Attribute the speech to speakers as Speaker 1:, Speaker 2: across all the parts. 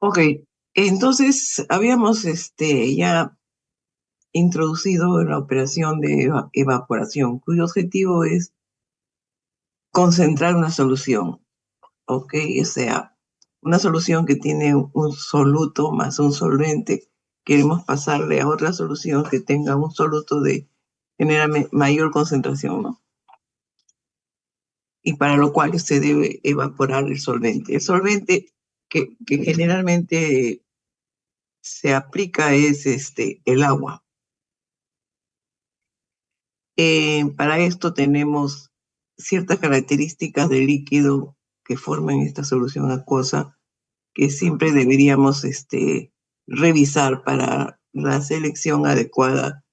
Speaker 1: Ok, entonces habíamos ya introducido la operación de evaporación, cuyo objetivo es concentrar una solución, ok, o sea, una solución que tiene un soluto más un solvente, queremos pasarle a otra solución que tenga un soluto de generalmente mayor concentración, ¿no? Y para lo cual se debe evaporar el solvente. El solvente que generalmente se aplica es el agua. Para esto tenemos ciertas características del líquido que forman esta solución acuosa que siempre deberíamos revisar para la selección adecuada,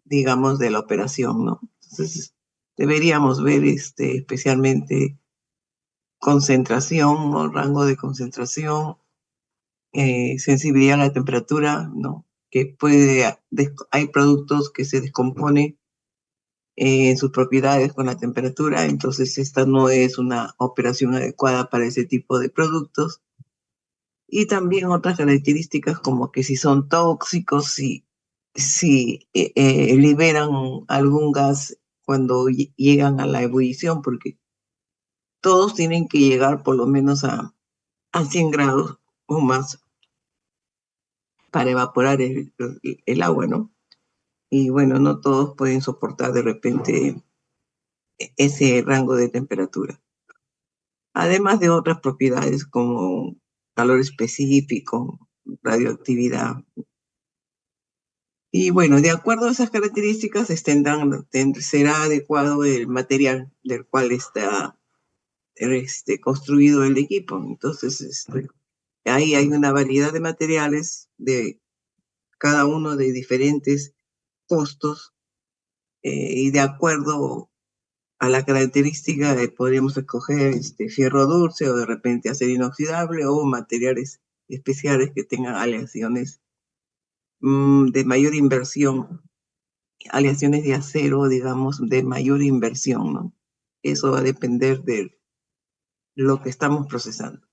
Speaker 1: digamos, de la operación, ¿no? Entonces, deberíamos ver especialmente concentración o rango de concentración, sensibilidad a la temperatura, ¿no? Que hay productos que se descomponen en sus propiedades con la temperatura, entonces esta no es una operación adecuada para ese tipo de productos. Y también otras características como que si son tóxicos, si liberan algún gas cuando llegan a la ebullición, porque todos tienen que llegar por lo menos a 100 grados o más para evaporar el agua, ¿no? Y bueno, no todos pueden soportar de repente ese rango de temperatura. Además de otras propiedades como calor específico, radioactividad. Y bueno, de acuerdo a esas características, será adecuado el material del cual está construido el equipo. Entonces, ahí hay una variedad de materiales, de cada uno de diferentes costos, y de acuerdo a la característica podríamos escoger fierro dulce o de repente acero inoxidable o materiales especiales que tengan aleaciones de mayor inversión, aleaciones de acero, digamos, de mayor inversión, ¿no? Eso va a depender de lo que estamos procesando.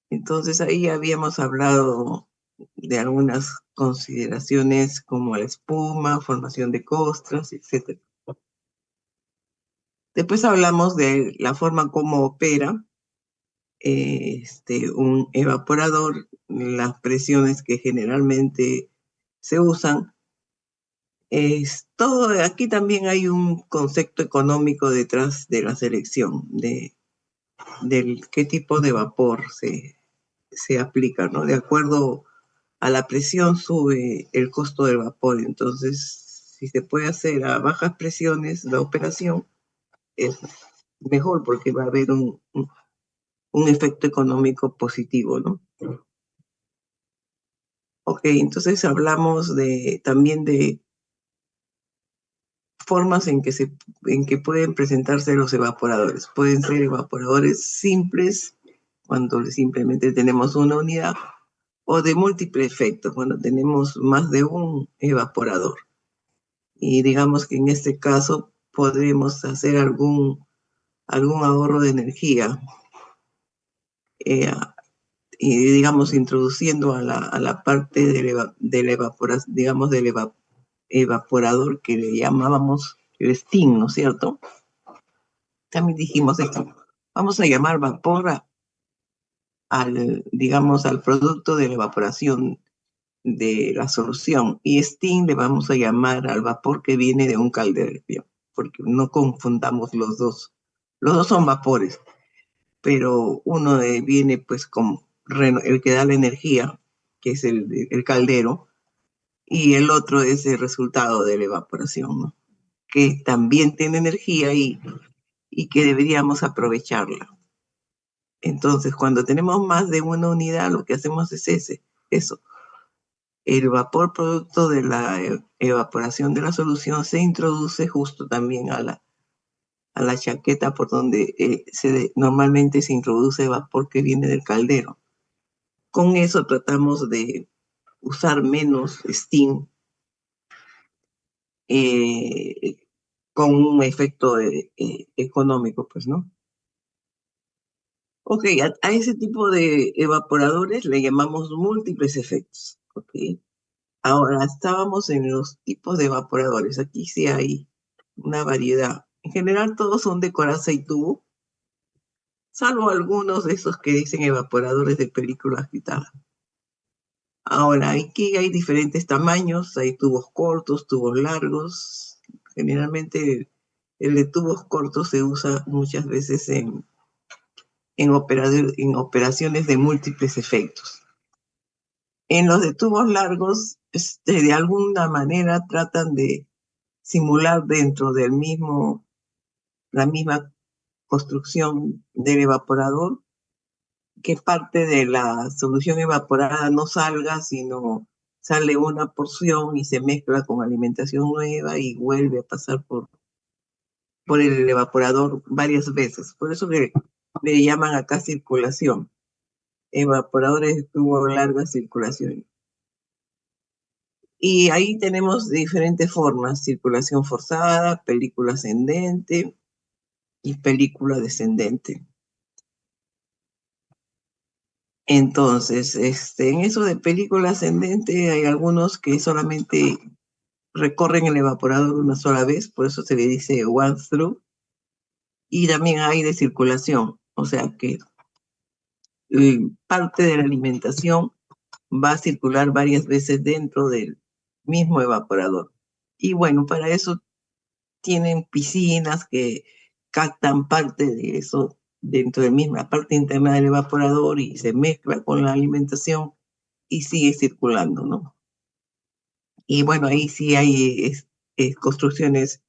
Speaker 1: Entonces ahí habíamos hablado de algunas consideraciones como la espuma, formación de costras, etc. Después hablamos de la forma como opera un evaporador, las presiones que generalmente se usan. Es todo, aquí también hay un concepto económico detrás de la selección, del qué tipo de vapor se aplica, ¿no? De acuerdo a la presión sube el costo del vapor, entonces si se puede hacer a bajas presiones la operación, es mejor porque va a haber un efecto económico positivo, ¿no? Ok, entonces hablamos también de formas en que pueden presentarse los evaporadores. Pueden ser evaporadores simples, cuando simplemente tenemos una unidad, o de múltiple efecto, cuando tenemos más de un evaporador. Y digamos que en este caso podremos hacer algún ahorro de energía, eh, y digamos introduciendo a la parte del evaporación, digamos evaporador que le llamábamos el steam, ¿no es cierto? También dijimos esto. Vamos a llamar vapor digamos, al producto de la evaporación de la solución. Y steam le vamos a llamar al vapor que viene de un caldero, porque no confundamos los dos. Los dos son vapores, pero uno viene pues como el que da la energía, que es el caldero, y el otro es el resultado de la evaporación, ¿no? Que también tiene energía y que deberíamos aprovecharla. Entonces, cuando tenemos más de una unidad, lo que hacemos es eso. El vapor producto de la evaporación de la solución se introduce justo también a la chaqueta por donde normalmente se introduce vapor que viene del caldero. Con eso tratamos de usar menos steam, eh, con un efecto económico, pues, ¿no? Ok, a ese tipo de evaporadores le llamamos múltiples efectos. Ok. Ahora, estábamos en los tipos de evaporadores. Aquí sí hay una variedad. En general, todos son de coraza y tubo, salvo algunos de esos que dicen evaporadores de película agitada. Ahora, aquí hay diferentes tamaños, hay tubos cortos, tubos largos. Generalmente el de tubos cortos se usa muchas veces en operaciones de múltiples efectos. En los de tubos largos, de alguna manera tratan de simular dentro la misma construcción del evaporador, que parte de la solución evaporada no salga, sino sale una porción y se mezcla con alimentación nueva y vuelve a pasar por el evaporador varias veces. Por eso le llaman acá circulación, evaporadores de tubo larga circulación. Y ahí tenemos diferentes formas: circulación forzada, película ascendente y película descendente. Entonces, en eso de película ascendente hay algunos que solamente recorren el evaporador una sola vez, por eso se le dice one through, y también hay de circulación, o sea que parte de la alimentación va a circular varias veces dentro del mismo evaporador. Y bueno, para eso tienen piscinas que captan parte de eso dentro de la misma parte interna del evaporador y se mezcla con la alimentación y sigue circulando, ¿no? Y bueno, ahí sí hay construcciones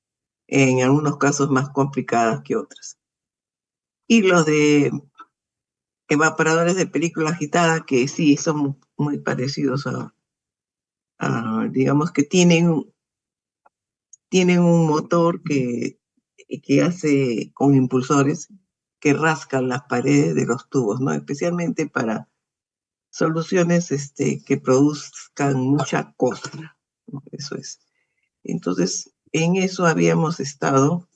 Speaker 1: en algunos casos más complicadas que otras. Y los de evaporadores de película agitada, que sí son muy parecidos digamos que tienen un motor que hace con impulsores que rascan las paredes de los tubos, ¿no? Especialmente para soluciones que produzcan mucha costra, ¿no? Eso es. Entonces, en eso habíamos estado,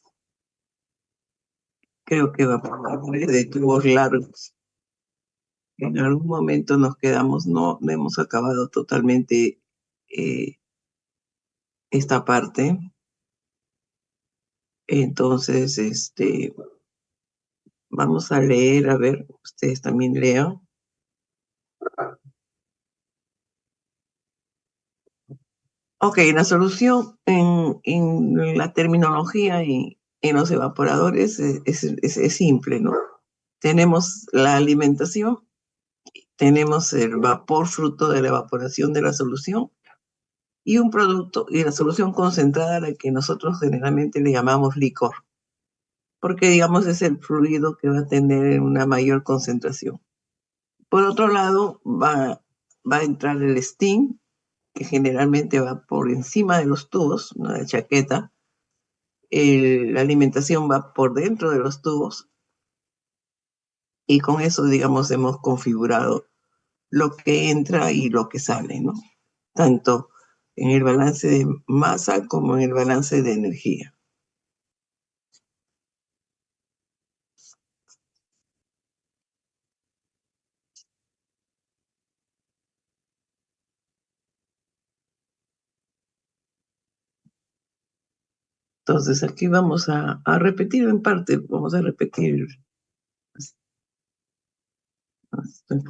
Speaker 1: creo que evaporadores de tubos largos. En algún momento nos quedamos, no hemos acabado totalmente eh, esta parte. Entonces, vamos a leer, a ver, ustedes también lean. Ok, la solución en la terminología y en los evaporadores es simple, ¿no? Tenemos la alimentación, tenemos el vapor fruto de la evaporación de la solución y un producto y la solución concentrada a la que nosotros generalmente le llamamos licor, porque digamos es el fluido que va a tener una mayor concentración. Por otro lado, va a entrar el steam, que generalmente va por encima de los tubos, una chaqueta. La alimentación va por dentro de los tubos y con eso, digamos, hemos configurado lo que entra y lo que sale, ¿no? Tanto en el balance de masa como en el balance de energía. Entonces aquí vamos a repetir en parte, vamos a repetir,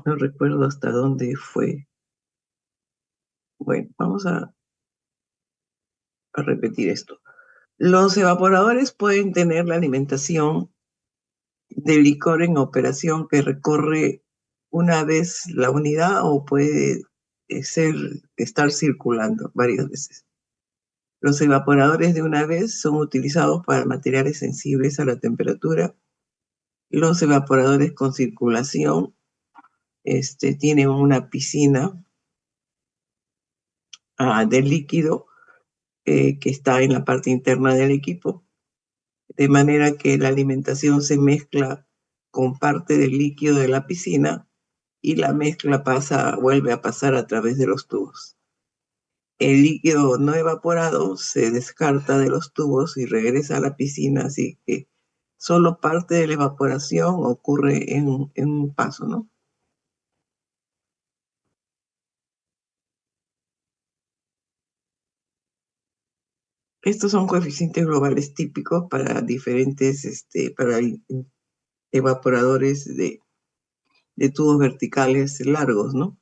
Speaker 1: no recuerdo hasta dónde fue. Bueno, vamos a repetir esto. Los evaporadores pueden tener la alimentación de licor en operación que recorre una vez la unidad o puede estar circulando varias veces. Los evaporadores de una vez son utilizados para materiales sensibles a la temperatura. Los evaporadores con circulación tienen una piscina de líquido que está en la parte interna del equipo, de manera que la alimentación se mezcla con parte del líquido de la piscina y la mezcla vuelve a pasar a través de los tubos. El líquido no evaporado se descarta de los tubos y regresa a la piscina, así que solo parte de la evaporación ocurre en un paso, ¿no? Estos son coeficientes globales típicos para diferentes, para evaporadores de tubos verticales largos, ¿no?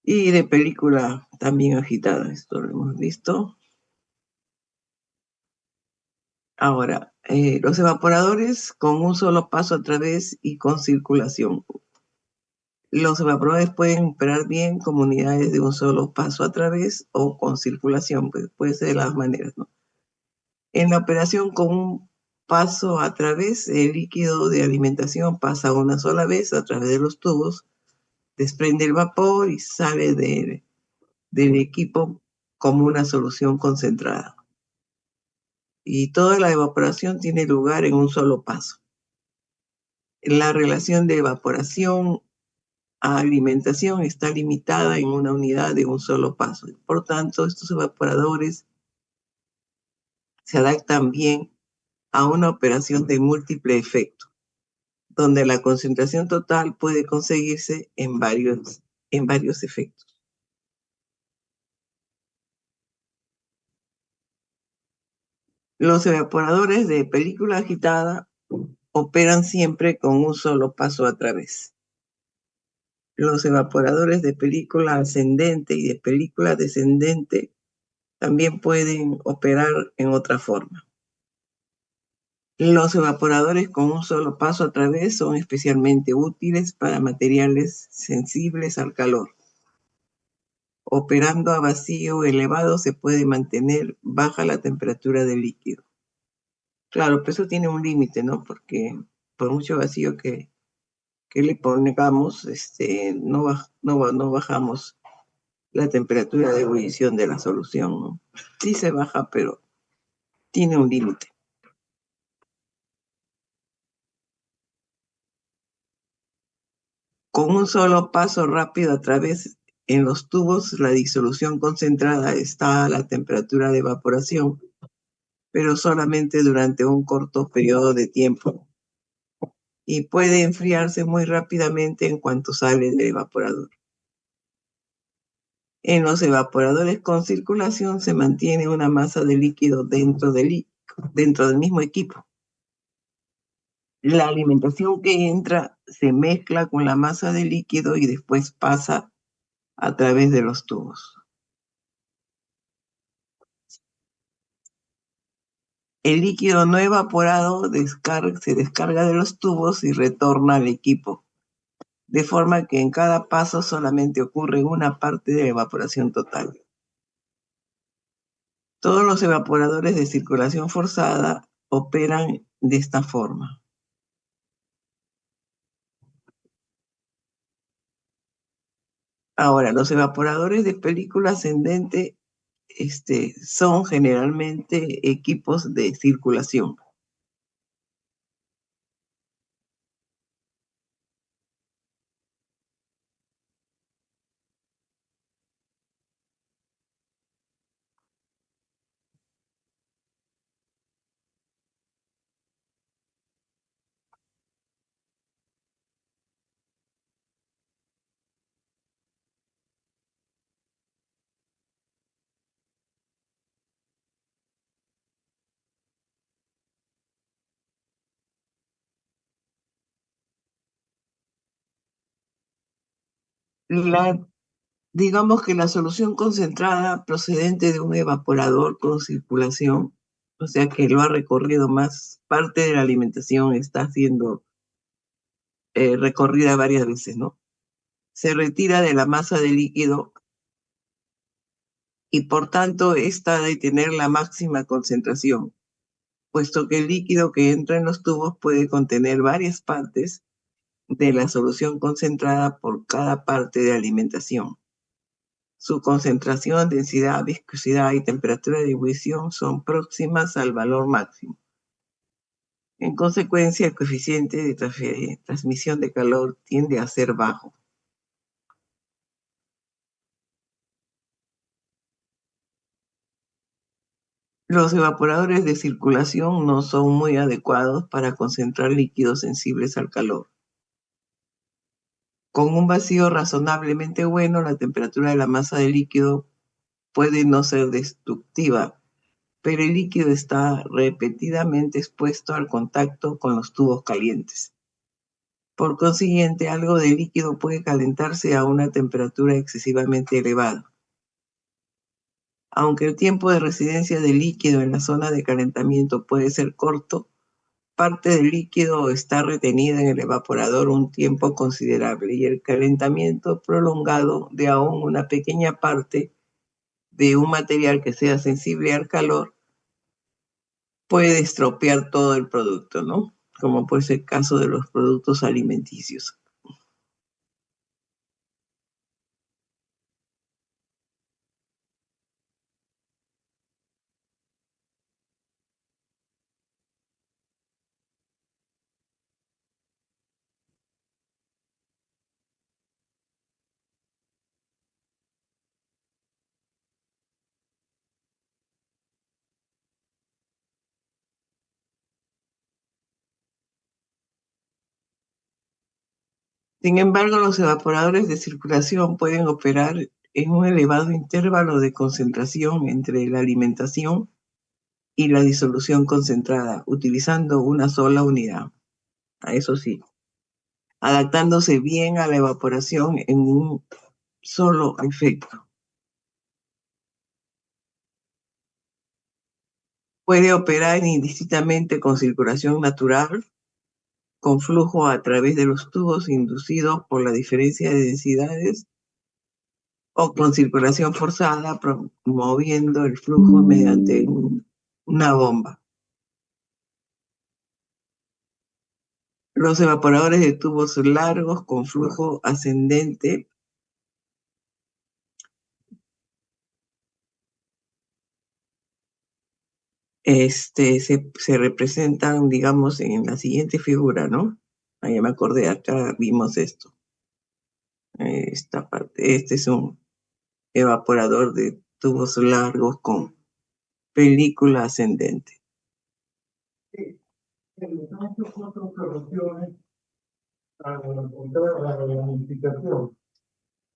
Speaker 1: Y de película también agitada, esto lo hemos visto. Ahora, los evaporadores con un solo paso a través y con circulación. Los evaporadores pueden operar bien como unidades de un solo paso a través o con circulación, pues puede ser de las maneras, ¿no? En la operación con un paso a través, el líquido de alimentación pasa una sola vez a través de los tubos, desprende el vapor y sale del equipo como una solución concentrada. Y toda la evaporación tiene lugar en un solo paso. La relación de evaporación a alimentación está limitada en una unidad de un solo paso. Por tanto, estos evaporadores se adaptan bien a una operación de múltiple efecto, donde la concentración total puede conseguirse en varios efectos. Los evaporadores de película agitada operan siempre con un solo paso a través. Los evaporadores de película ascendente y de película descendente también pueden operar en otra forma. Los evaporadores con un solo paso a través son especialmente útiles para materiales sensibles al calor. Operando a vacío elevado se puede mantener baja la temperatura del líquido. Claro, pero eso tiene un límite, ¿no? Porque por mucho vacío que le pongamos, no bajamos la temperatura de ebullición de la solución, ¿no? Sí se baja, pero tiene un límite. Con un solo paso rápido a través en los tubos, la disolución concentrada está a la temperatura de evaporación, pero solamente durante un corto periodo de tiempo y puede enfriarse muy rápidamente en cuanto sale del evaporador. En los evaporadores con circulación se mantiene una masa de líquido dentro del mismo equipo. La alimentación que entra se mezcla con la masa de líquido y después pasa a través de los tubos. El líquido no evaporado se descarga de los tubos y retorna al equipo, de forma que en cada paso solamente ocurre una parte de la evaporación total. Todos los evaporadores de circulación forzada operan de esta forma. Ahora, los evaporadores de película ascendente son generalmente equipos de circulación. La, digamos que la solución concentrada procedente de un evaporador con circulación, o sea que lo ha recorrido más parte de la alimentación, está siendo recorrida varias veces, ¿no? Se retira de la masa de líquido y por tanto esta de tener la máxima concentración, puesto que el líquido que entra en los tubos puede contener varias partes de la solución concentrada por cada parte de alimentación. Su concentración, densidad, viscosidad y temperatura de ebullición son próximas al valor máximo. En consecuencia, el coeficiente de transmisión de calor tiende a ser bajo. Los evaporadores de circulación no son muy adecuados para concentrar líquidos sensibles al calor. Con un vacío razonablemente bueno, la temperatura de la masa del líquido puede no ser destructiva, pero el líquido está repetidamente expuesto al contacto con los tubos calientes. Por consiguiente, algo de líquido puede calentarse a una temperatura excesivamente elevada. Aunque el tiempo de residencia del líquido en la zona de calentamiento puede ser corto, parte del líquido está retenida en el evaporador un tiempo considerable y el calentamiento prolongado de aún una pequeña parte de un material que sea sensible al calor puede estropear todo el producto, ¿no? Como puede ser el caso de los productos alimenticios. Sin embargo, los evaporadores de circulación pueden operar en un elevado intervalo de concentración entre la alimentación y la disolución concentrada, utilizando una sola unidad. Eso sí, adaptándose bien a la evaporación en un solo efecto. Puede operar indistintamente con circulación natural, con flujo a través de los tubos inducido por la diferencia de densidades o con circulación forzada, promoviendo el flujo mediante una bomba. Los evaporadores de tubos largos con flujo ascendente se representan, digamos, en la siguiente figura, ¿no? Ah, ya me acordé, acá vimos esto. Esta parte, este es un evaporador de tubos largos con película ascendente.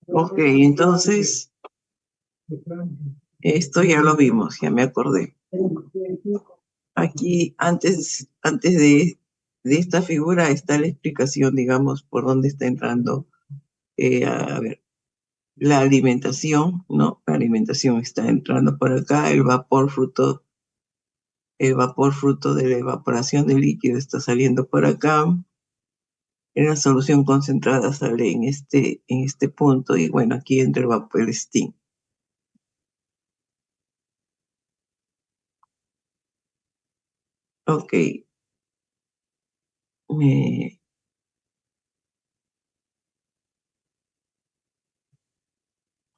Speaker 1: Ok, entonces, esto ya lo vimos, ya me acordé. Aquí, antes de esta figura está la explicación, digamos, por dónde está entrando, a ver, la alimentación, ¿no? La alimentación está entrando por acá, el vapor fruto de la evaporación del líquido está saliendo por acá, en la solución concentrada sale en este punto, y bueno, aquí entra el vapor, el steam. Ok, me,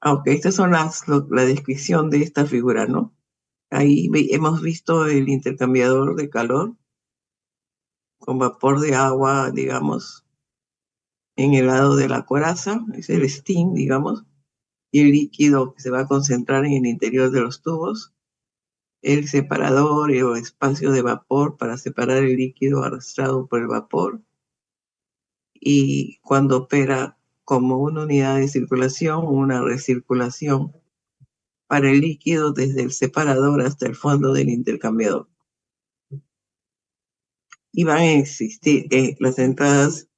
Speaker 1: ok, estas son la descripción de esta figura, ¿no? Ahí hemos visto el intercambiador de calor con vapor de agua, digamos, en el lado de la coraza, es el steam, digamos, y el líquido que se va a concentrar en el interior de los tubos, el separador o espacio de vapor para separar el líquido arrastrado por el vapor, y cuando opera como una unidad de circulación, una recirculación para el líquido desde el separador hasta el fondo del intercambiador. Y van a existir las entradas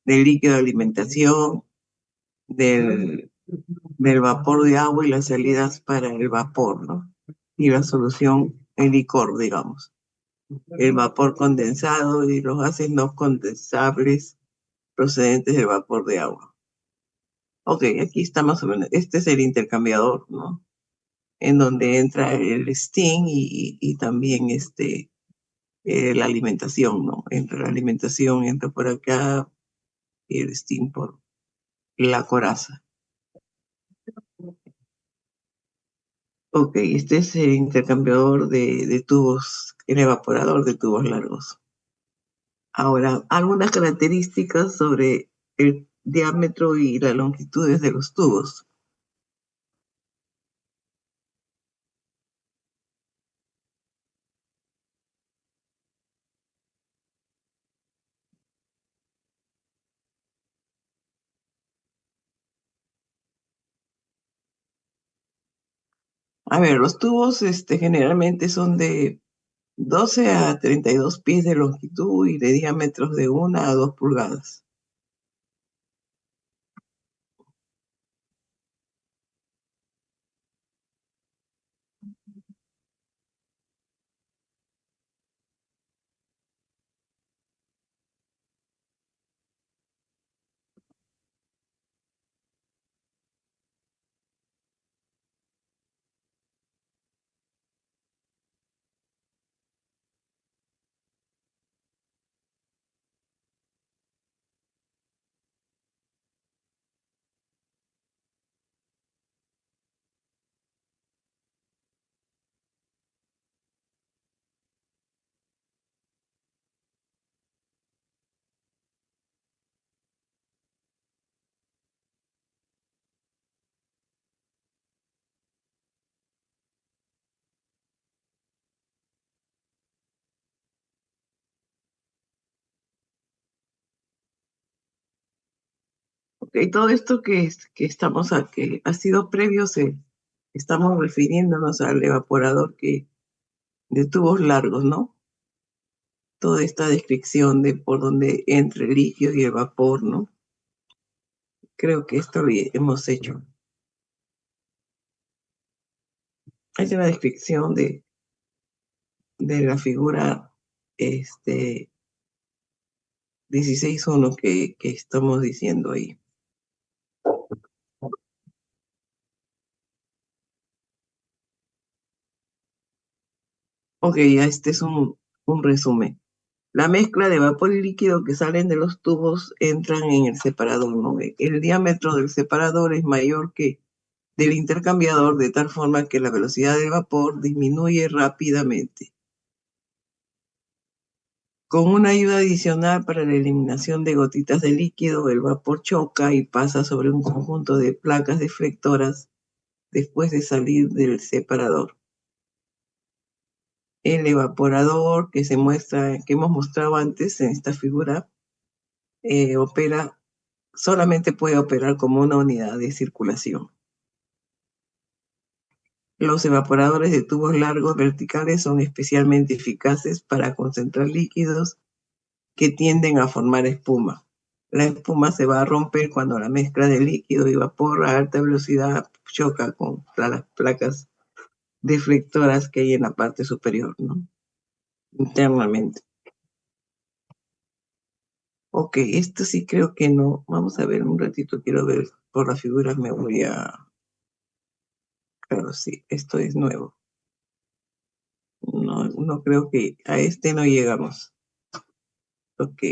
Speaker 1: del líquido de alimentación, del, del vapor de agua y las salidas para el vapor, ¿no? Y la solución, el licor, digamos. El vapor condensado y los gases no condensables procedentes del vapor de agua. Ok, aquí está más o menos. Este es el intercambiador, ¿no? En donde entra el steam y también la alimentación, ¿no? Entra la alimentación, entra por acá y el steam por la coraza. Ok, este es el intercambiador de tubos, el evaporador de tubos largos. Ahora, algunas características sobre el diámetro y las longitudes de los tubos. A ver, los tubos generalmente son de 12 a 32 pies de longitud y de diámetros de 1 a 2 pulgadas. Ok, todo esto que estamos que ha sido previo, estamos refiriéndonos al evaporador de tubos largos, ¿no? Toda esta descripción de por dónde entra el líquido y el vapor, ¿no? Creo que esto lo hemos hecho. Hay una descripción de la figura 16.1 que estamos diciendo ahí. Ok, ya este es un resumen. La mezcla de vapor y líquido que salen de los tubos entran en el separador, ¿no? El diámetro del separador es mayor que del intercambiador, de tal forma que la velocidad del vapor disminuye rápidamente. Con una ayuda adicional para la eliminación de gotitas de líquido, el vapor choca y pasa sobre un conjunto de placas deflectoras después de salir del separador. El evaporador que hemos mostrado antes en esta figura, solamente puede operar como una unidad de circulación. Los evaporadores de tubos largos verticales son especialmente eficaces para concentrar líquidos que tienden a formar espuma. La espuma se va a romper cuando la mezcla de líquido y vapor a alta velocidad choca contra las placas deflectoras que hay en la parte superior, ¿no? Internamente. Ok, esto sí creo que no. Vamos a ver un ratito, quiero ver por las figuras, me voy a... Claro, sí, esto es nuevo. No, no creo que a este no llegamos. Ok,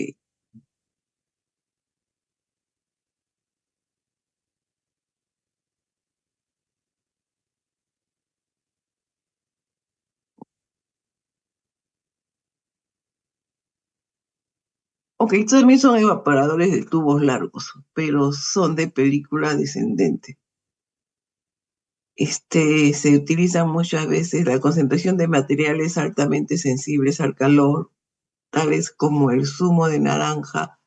Speaker 1: ok, estos también son evaporadores de tubos largos, pero son de película descendente. Se utiliza muchas veces la concentración de materiales altamente sensibles al calor, tales como el zumo de naranja,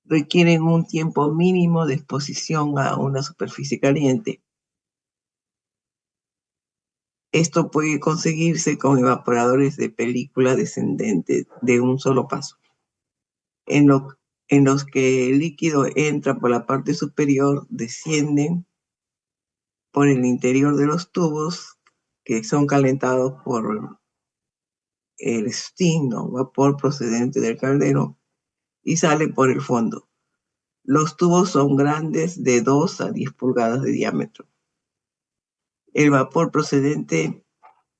Speaker 1: requieren un tiempo mínimo de exposición a una superficie caliente. Esto puede conseguirse con evaporadores de película descendente de un solo paso, en, lo- en los que el líquido entra por la parte superior, descienden por el interior de los tubos que son calentados por el steam, ¿no? Vapor procedente del caldero, y sale por el fondo. Los tubos son grandes, de 2 a 10 pulgadas de diámetro. El vapor procedente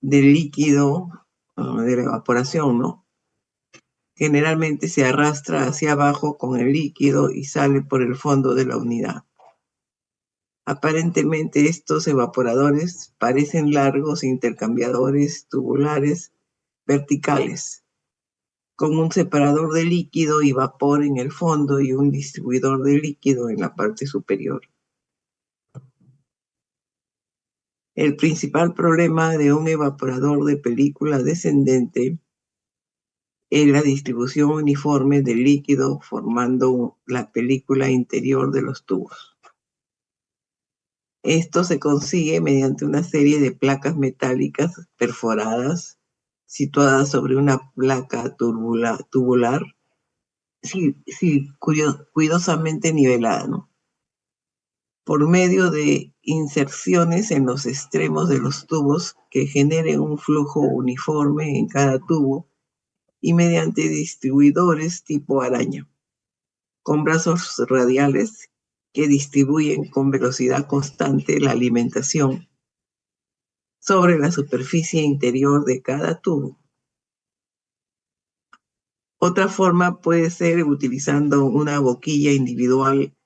Speaker 1: del líquido, de la evaporación, ¿no? Generalmente se arrastra hacia abajo con el líquido y sale por el fondo de la unidad. Aparentemente estos evaporadores parecen largos intercambiadores tubulares verticales, con un separador de líquido y vapor en el fondo y un distribuidor de líquido en la parte superior. El principal problema de un evaporador de película descendente es la distribución uniforme del líquido formando la película interior de los tubos. Esto se consigue mediante una serie de placas metálicas perforadas situadas sobre una placa tubular, sí, cuidadosamente nivelada, ¿no? Por medio de inserciones en los extremos de los tubos que generen un flujo uniforme en cada tubo y mediante distribuidores tipo araña, con brazos radiales que distribuyen con velocidad constante la alimentación sobre la superficie interior de cada tubo. Otra forma puede ser utilizando una boquilla individual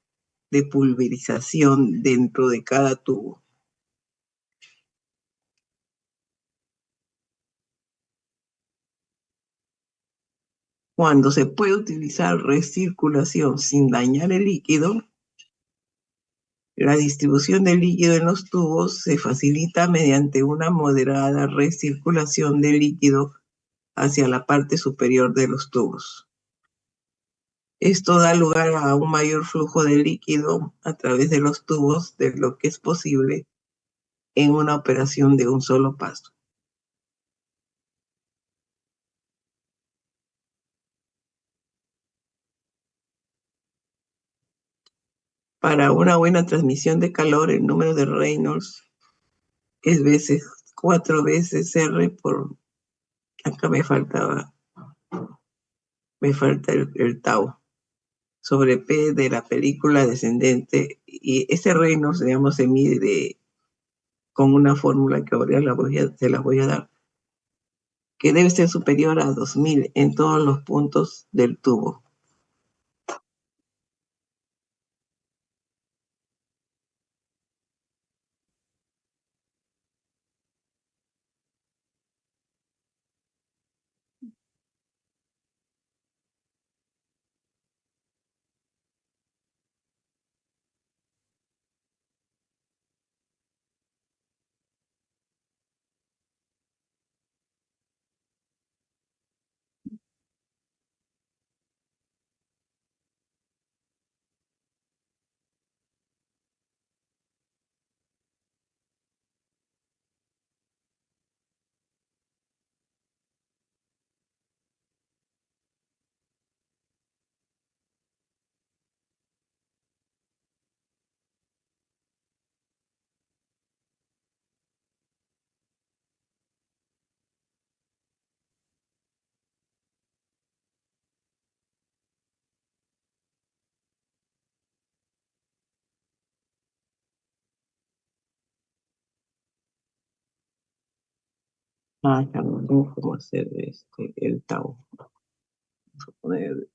Speaker 1: de pulverización dentro de cada tubo. Cuando se puede utilizar recirculación sin dañar el líquido, la distribución del líquido en los tubos se facilita mediante una moderada recirculación del líquido hacia la parte superior de los tubos. Esto da lugar a un mayor flujo de líquido a través de los tubos de lo que es posible en una operación de un solo paso. Para una buena transmisión de calor, el número de Reynolds es 4 veces R por... Acá me falta el tau sobre P de la película descendente, y ese Reynolds, digamos, se mide con una fórmula que ahora se la voy a dar, que debe ser superior a 2000 en todos los puntos del tubo. Ya no tengo cómo hacer el tau. Vamos a poner...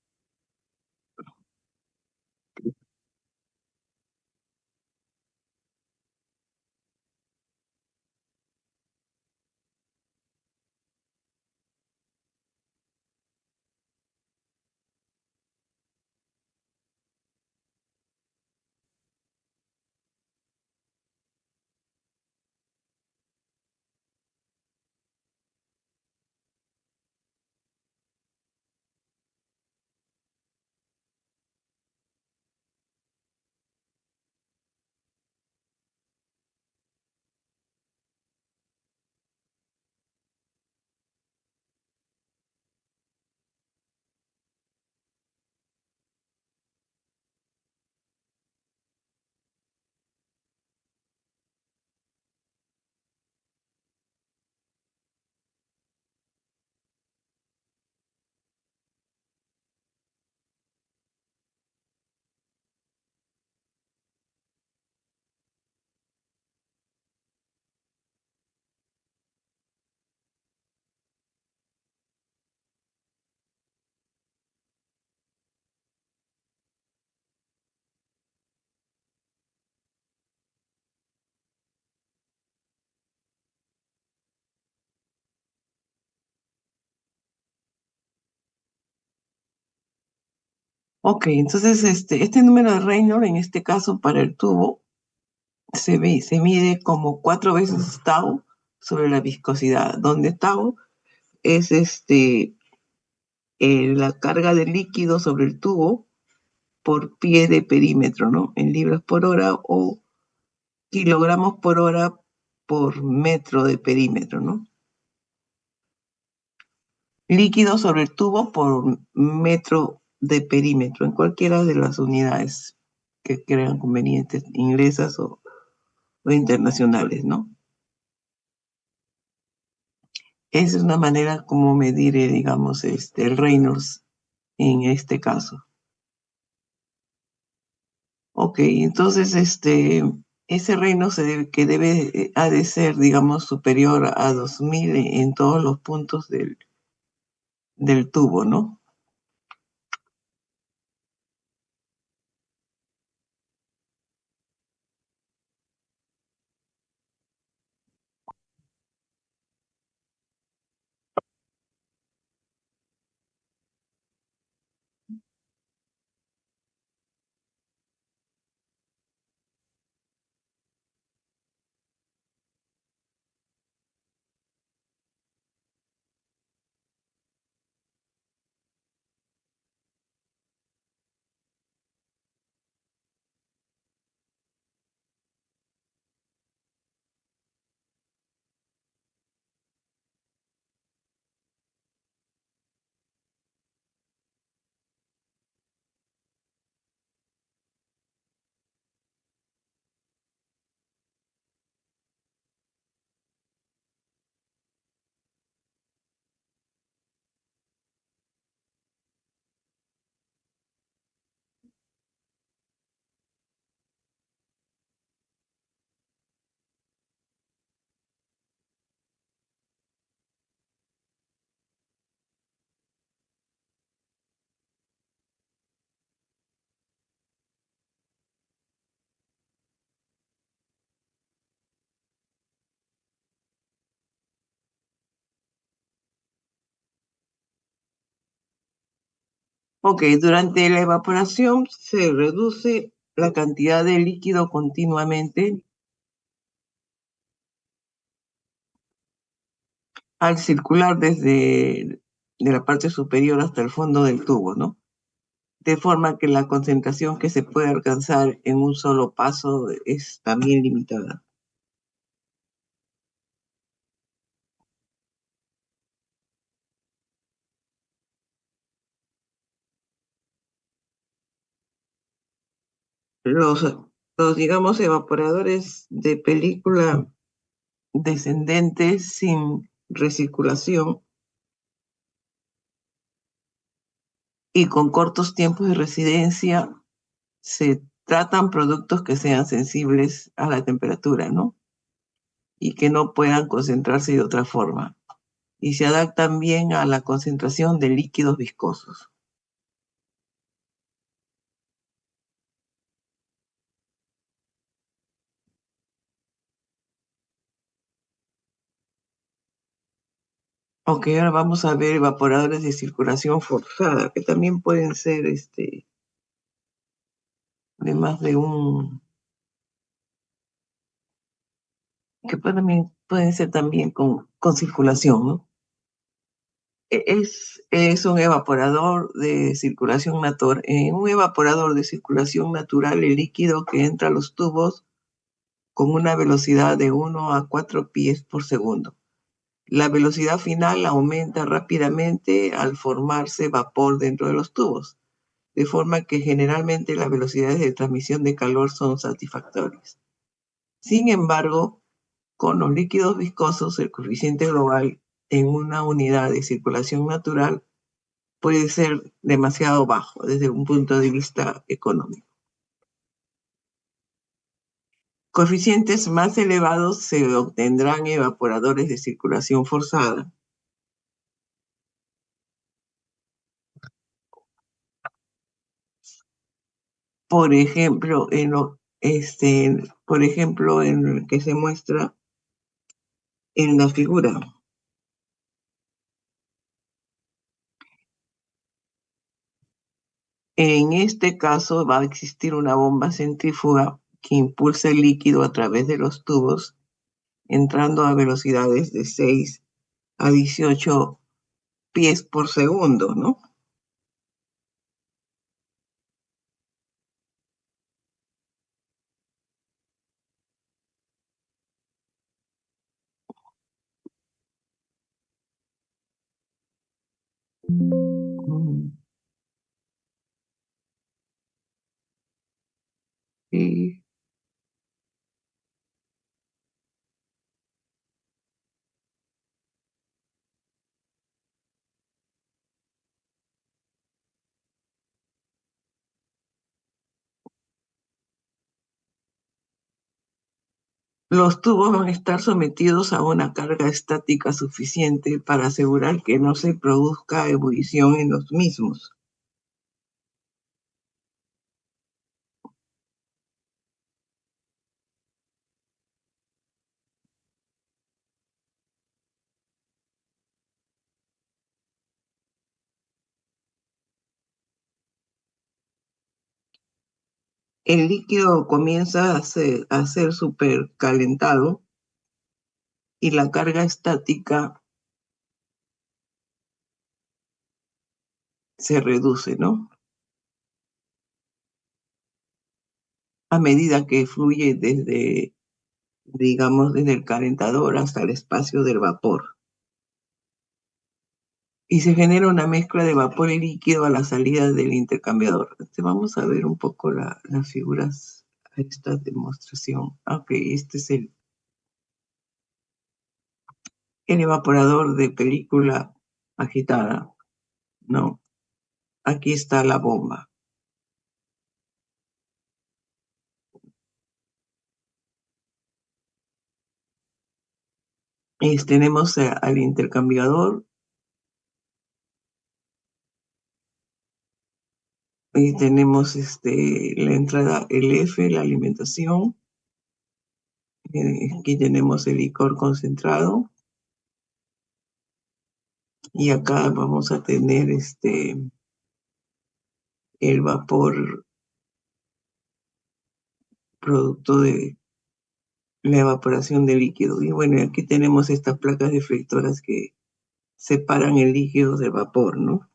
Speaker 1: Ok, entonces este número de Reynolds, en este caso para el tubo, se mide como 4 veces tau sobre la viscosidad, donde tau es la carga de líquido sobre el tubo por pie de perímetro, ¿no? En libras por hora o kilogramos por hora por metro de perímetro, ¿no? Líquido sobre el tubo por metro de perímetro, en cualquiera de las unidades que crean convenientes, inglesas o internacionales, ¿no? Esa es una manera como medir, digamos, el Reynolds en este caso. Ok, entonces ese Reynolds que ha de ser, digamos, superior a 2000 en todos los puntos del tubo, ¿no? Ok, durante la evaporación se reduce la cantidad de líquido continuamente al circular desde de la parte superior hasta el fondo del tubo, ¿no? De forma que la concentración que se puede alcanzar en un solo paso es también limitada. Los, los digamos, evaporadores de película descendentes sin recirculación y con cortos tiempos de residencia se tratan productos que sean sensibles a la temperatura, ¿no? Y que no puedan concentrarse de otra forma. Y se adaptan bien a la concentración de líquidos viscosos. Ok, ahora vamos a ver evaporadores de circulación forzada, que también pueden ser de más de que también pueden ser también con circulación, ¿no? Es un evaporador de circulación natural. En un evaporador de circulación natural, el líquido que entra a los tubos con una velocidad de 1 a 4 pies por segundo. La velocidad final aumenta rápidamente al formarse vapor dentro de los tubos, de forma que generalmente las velocidades de transmisión de calor son satisfactorias. Sin embargo, con los líquidos viscosos, el coeficiente global en una unidad de circulación natural puede ser demasiado bajo desde un punto de vista económico. Coeficientes más elevados se obtendrán evaporadores de circulación forzada. Por ejemplo, en el que se muestra en la figura. En este caso va a existir una bomba centrífuga que impulsa el líquido a través de los tubos, entrando a velocidades de 6 a 18 pies por segundo, ¿no? Mm, y los tubos van a estar sometidos a una carga estática suficiente para asegurar que no se produzca ebullición en los mismos. El líquido comienza a ser supercalentado y la carga estática se reduce, ¿no? A medida que fluye desde, digamos, desde el calentador hasta el espacio del vapor. Y se genera una mezcla de vapor y líquido a la salida del intercambiador. Vamos a ver un poco las figuras a esta demostración. Ok, este es el evaporador de película agitada, ¿no? Aquí está la bomba. Tenemos al intercambiador y tenemos la entrada LF, la alimentación. Aquí tenemos el licor concentrado y acá vamos a tener el vapor producto de la evaporación de líquido. Y bueno, aquí tenemos estas placas deflectoras que separan el líquido del vapor, ¿no?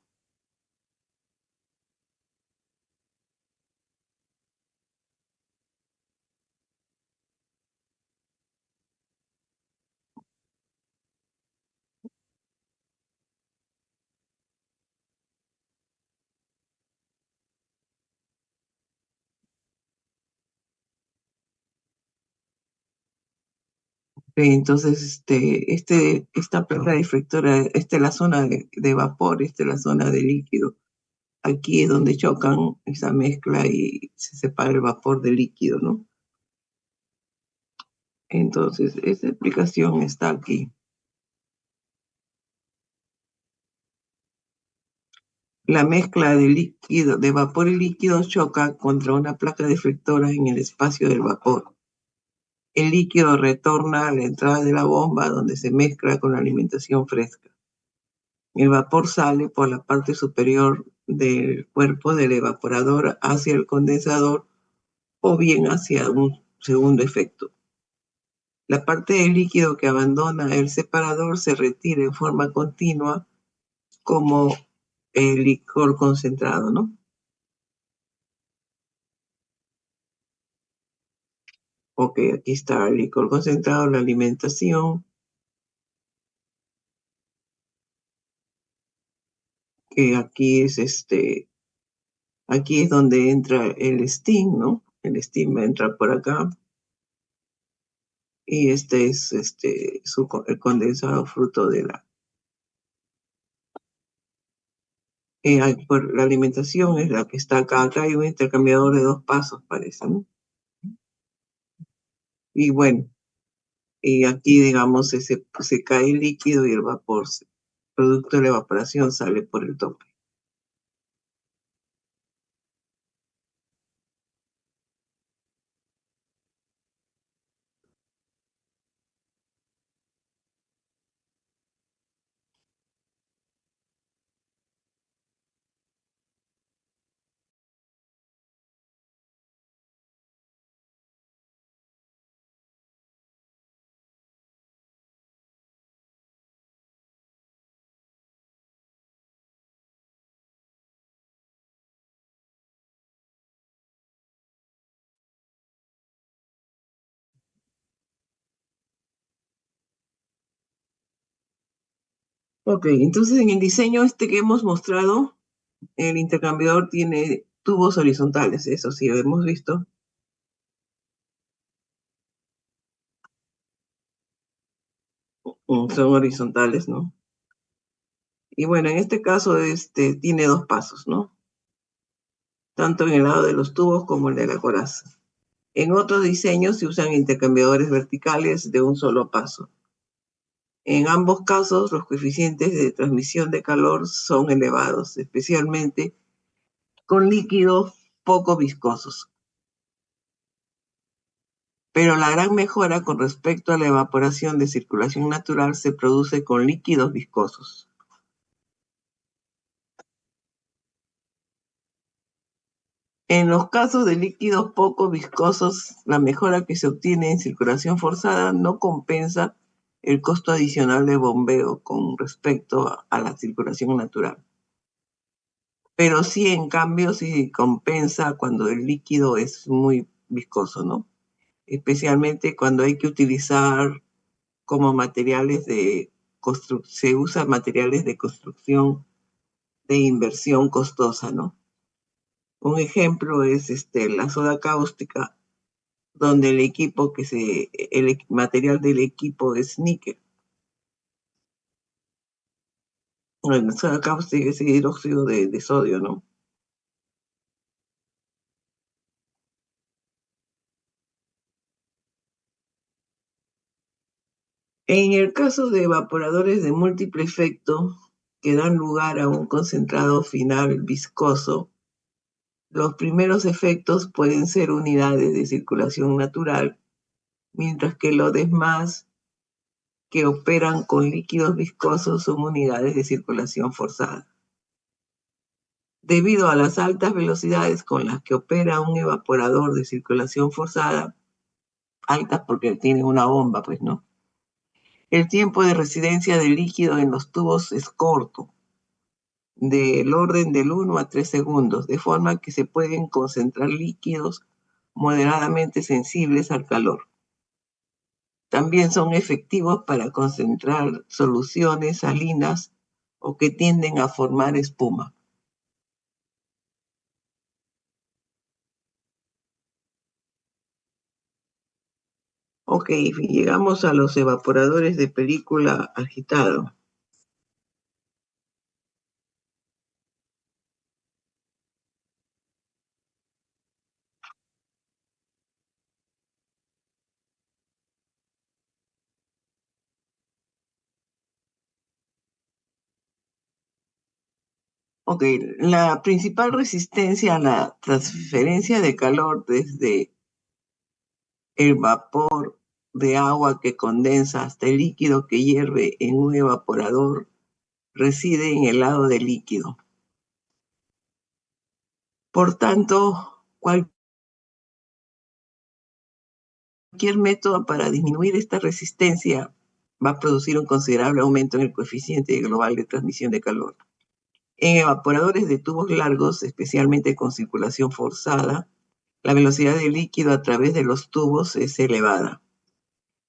Speaker 1: Entonces, esta placa deflectora, esta es la zona de vapor, esta es la zona de líquido. Aquí es donde chocan esa mezcla y se separa el vapor del líquido, ¿no? Entonces, esta explicación está aquí. La mezcla de líquido, de vapor y líquido choca contra una placa deflectora en el espacio del vapor. El líquido retorna a la entrada de la bomba donde se mezcla con la alimentación fresca. El vapor sale por la parte superior del cuerpo del evaporador hacia el condensador o bien hacia un segundo efecto. La parte del líquido que abandona el separador se retira en forma continua como el licor concentrado, ¿no? Ok, aquí está el licor concentrado, la alimentación, que aquí es donde entra el steam, ¿no? El steam va a entrar por acá y este es el condensado fruto de por la alimentación es la que está acá. Acá hay un intercambiador de dos pasos, parece, ¿no? Y bueno, y aquí, digamos, se cae el líquido y el vapor, producto de la evaporación, sale por el tope. Ok, entonces en el diseño este que hemos mostrado, el intercambiador tiene tubos horizontales, eso sí lo hemos visto. Son horizontales, ¿no? Y bueno, en este caso tiene dos pasos, ¿no? Tanto en el lado de los tubos como el de la coraza. En otros diseños se usan intercambiadores verticales de un solo paso. En ambos casos, los coeficientes de transmisión de calor son elevados, especialmente con líquidos poco viscosos. Pero la gran mejora con respecto a la evaporación de circulación natural se produce con líquidos viscosos. En los casos de líquidos poco viscosos, la mejora que se obtiene en circulación forzada no compensa el costo adicional de bombeo con respecto a la circulación natural. Pero sí, en cambio, sí compensa cuando el líquido es muy viscoso, ¿no? Especialmente cuando hay que utilizar como materiales de construcción, se usan materiales de construcción de inversión costosa, ¿no? Un ejemplo es la soda cáustica, donde el material del equipo es níquel. Bueno, la soda cáustica es hidróxido de sodio, ¿no? En el caso de evaporadores de múltiple efecto que dan lugar a un concentrado final viscoso, los primeros efectos pueden ser unidades de circulación natural, mientras que los demás que operan con líquidos viscosos son unidades de circulación forzada. Debido a las altas velocidades con las que opera un evaporador de circulación forzada, altas porque tiene una bomba, pues no. El tiempo de residencia del líquido en los tubos es corto, del orden del 1 a 3 segundos, de forma que se pueden concentrar líquidos moderadamente sensibles al calor. También son efectivos para concentrar soluciones salinas o que tienden a formar espuma. Ok, llegamos a los evaporadores de película agitado. Ok, la principal resistencia a la transferencia de calor desde el vapor de agua que condensa hasta el líquido que hierve en un evaporador reside en el lado del líquido. Por tanto, cualquier método para disminuir esta resistencia va a producir un considerable aumento en el coeficiente global de transmisión de calor. En evaporadores de tubos largos, especialmente con circulación forzada, la velocidad del líquido a través de los tubos es elevada.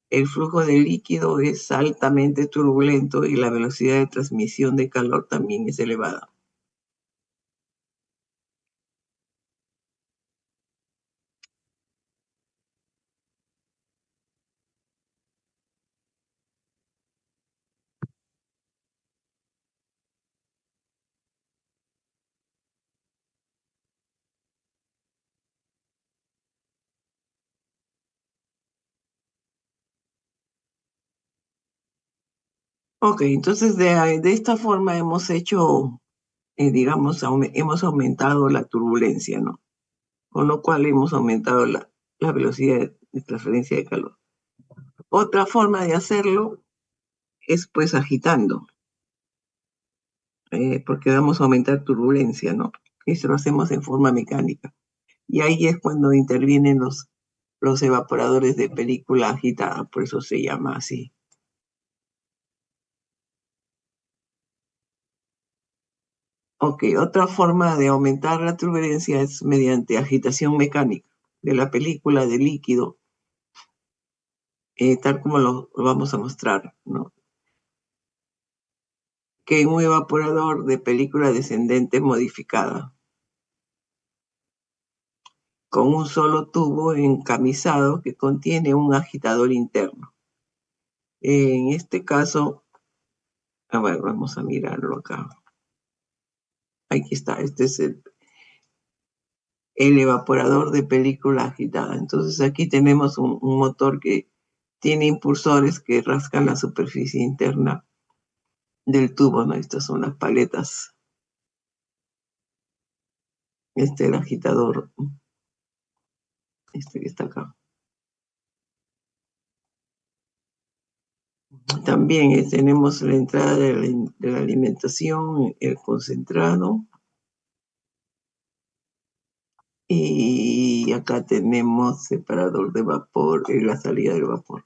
Speaker 1: El flujo de líquido es altamente turbulento y la velocidad de transmisión de calor también es elevada. Ok, entonces de esta forma hemos hecho, digamos, hemos aumentado la turbulencia, ¿no? Con lo cual hemos aumentado la velocidad de transferencia de calor. Otra forma de hacerlo es pues agitando, porque vamos a aumentar turbulencia, ¿no? Eso lo hacemos en forma mecánica. Y ahí es cuando intervienen los evaporadores de película agitada, por eso se llama así. Ok, otra forma de aumentar la turbulencia es mediante agitación mecánica de la película de líquido, tal como lo vamos a mostrar, ¿no? que un evaporador de película descendente modificada, con un solo tubo encamisado que contiene un agitador interno. En este caso, a ver, vamos a mirarlo acá. Aquí está, este es el evaporador de película agitada. Entonces aquí tenemos un motor que tiene impulsores que rascan la superficie interna del tubo, ¿no? Estas son las paletas. Este es el agitador, este que está acá. También tenemos la entrada de la alimentación, el concentrado. Y acá tenemos separador de vapor y la salida del vapor.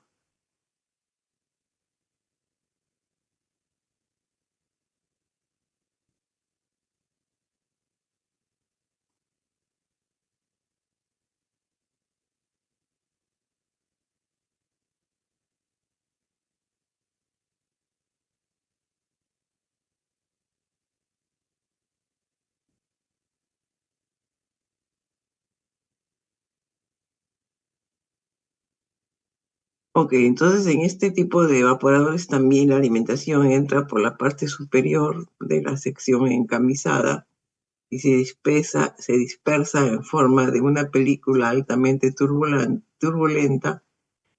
Speaker 1: Ok, entonces en este tipo de evaporadores también la alimentación entra por la parte superior de la sección encamisada y se dispersa en forma de una película altamente turbulenta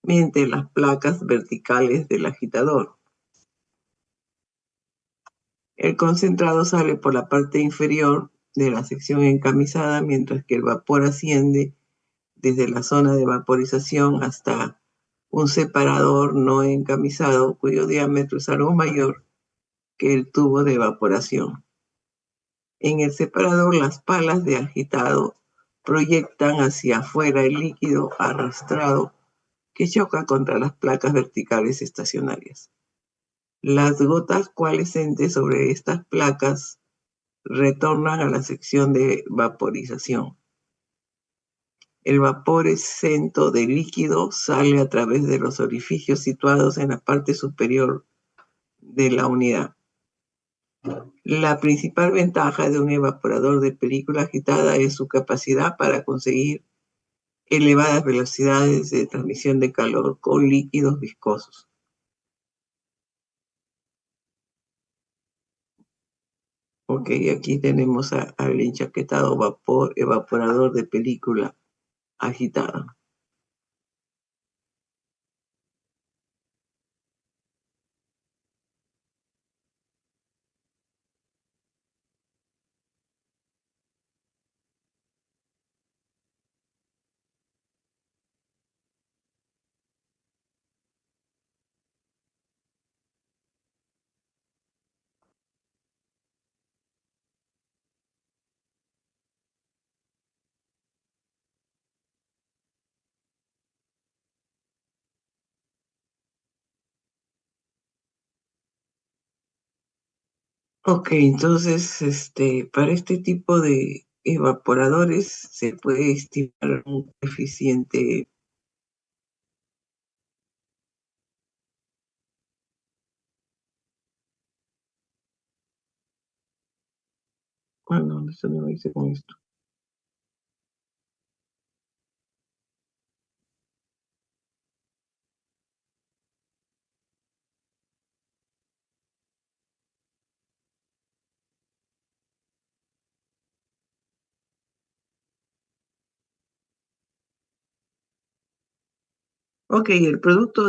Speaker 1: mediante las placas verticales del agitador. El concentrado sale por la parte inferior de la sección encamisada, mientras que el vapor asciende desde la zona de vaporización hasta un separador no encamisado cuyo diámetro es algo mayor que el tubo de evaporación. En el separador, las palas de agitado proyectan hacia afuera el líquido arrastrado que choca contra las placas verticales estacionarias. Las gotas coalescentes sobre estas placas retornan a la sección de vaporización. El vapor exento de líquido sale a través de los orificios situados en la parte superior de la unidad. La principal ventaja de un evaporador de película agitada es su capacidad para conseguir elevadas velocidades de transmisión de calor con líquidos viscosos. Ok, aquí tenemos al enchaquetado vapor evaporador de película agitada. Ok, entonces, para este tipo de evaporadores se puede estimar un coeficiente. Bueno, eso no lo hice con esto. Ok, el producto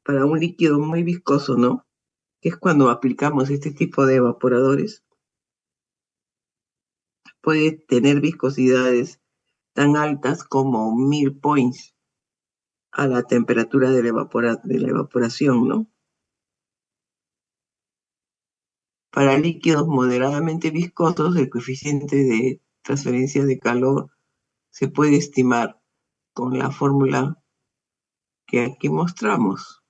Speaker 1: para un líquido muy viscoso, ¿no? Que es cuando aplicamos este tipo de evaporadores, puede tener viscosidades tan altas como 1000 points a la temperatura de la evaporación, ¿no? Para líquidos moderadamente viscosos, el coeficiente de transferencia de calor se puede estimar con la fórmula que aquí mostramos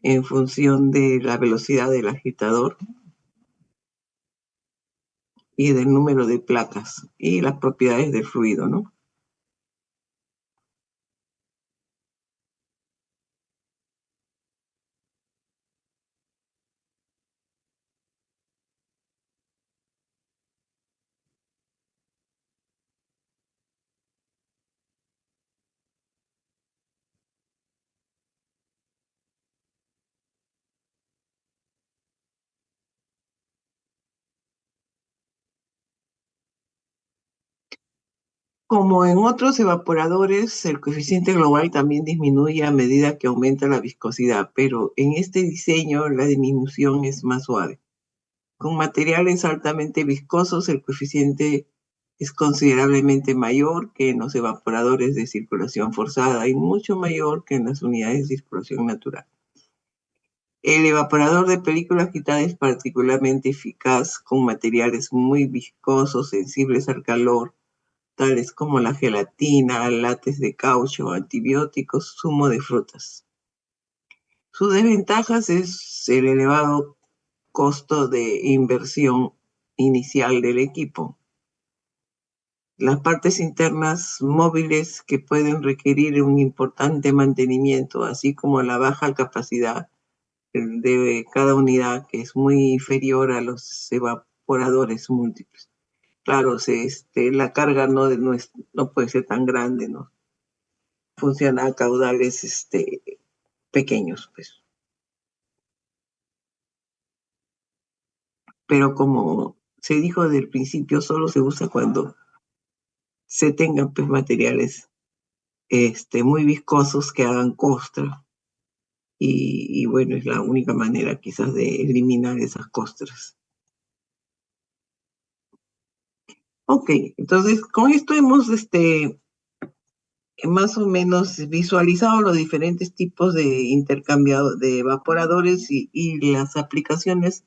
Speaker 1: en función de la velocidad del agitador y del número de placas y las propiedades del fluido, ¿no? Como en otros evaporadores, el coeficiente global también disminuye a medida que aumenta la viscosidad, pero en este diseño la disminución es más suave. Con materiales altamente viscosos, el coeficiente es considerablemente mayor que en los evaporadores de circulación forzada y mucho mayor que en las unidades de circulación natural. El evaporador de película quitada es particularmente eficaz con materiales muy viscosos, sensibles al calor, tales como la gelatina, látex de caucho, antibióticos, zumo de frutas. Sus desventajas es el elevado costo de inversión inicial del equipo. Las partes internas móviles que pueden requerir un importante mantenimiento, así como la baja capacidad de cada unidad, que es muy inferior a los evaporadores múltiples. Claro, la carga no puede ser tan grande, ¿no? Funciona a caudales pequeños, pues. Pero como se dijo desde el principio, solo se usa cuando se tengan pues, materiales muy viscosos que hagan costra. Y bueno, es la única manera quizás de eliminar esas costras. Ok, entonces con esto hemos más o menos visualizado los diferentes tipos de intercambiado de evaporadores y las aplicaciones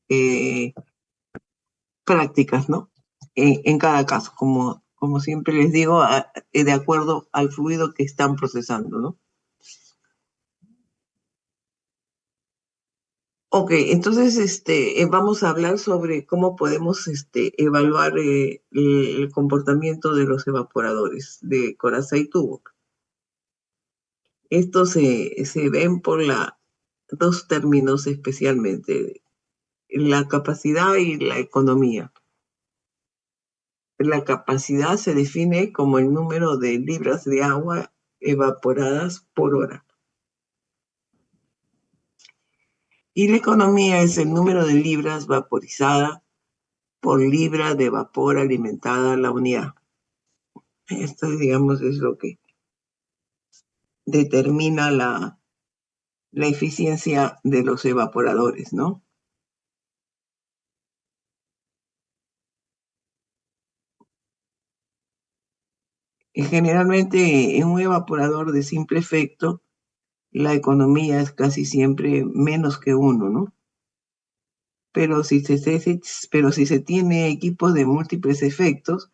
Speaker 1: eh, prácticas, ¿no? En cada caso, como siempre les digo, de acuerdo al fluido que están procesando, ¿no? Ok, entonces vamos a hablar sobre cómo podemos evaluar el comportamiento de los evaporadores de coraza y tubo. Estos se ven por dos términos especialmente, la capacidad y la economía. La capacidad se define como el número de libras de agua evaporadas por hora. Y la economía es el número de libras vaporizada por libra de vapor alimentada a la unidad. Esto, digamos, es lo que determina la eficiencia de los evaporadores, ¿no? Y generalmente en un evaporador de simple efecto, la economía es casi siempre menos que uno, ¿no? Pero si se tiene equipos de múltiples efectos,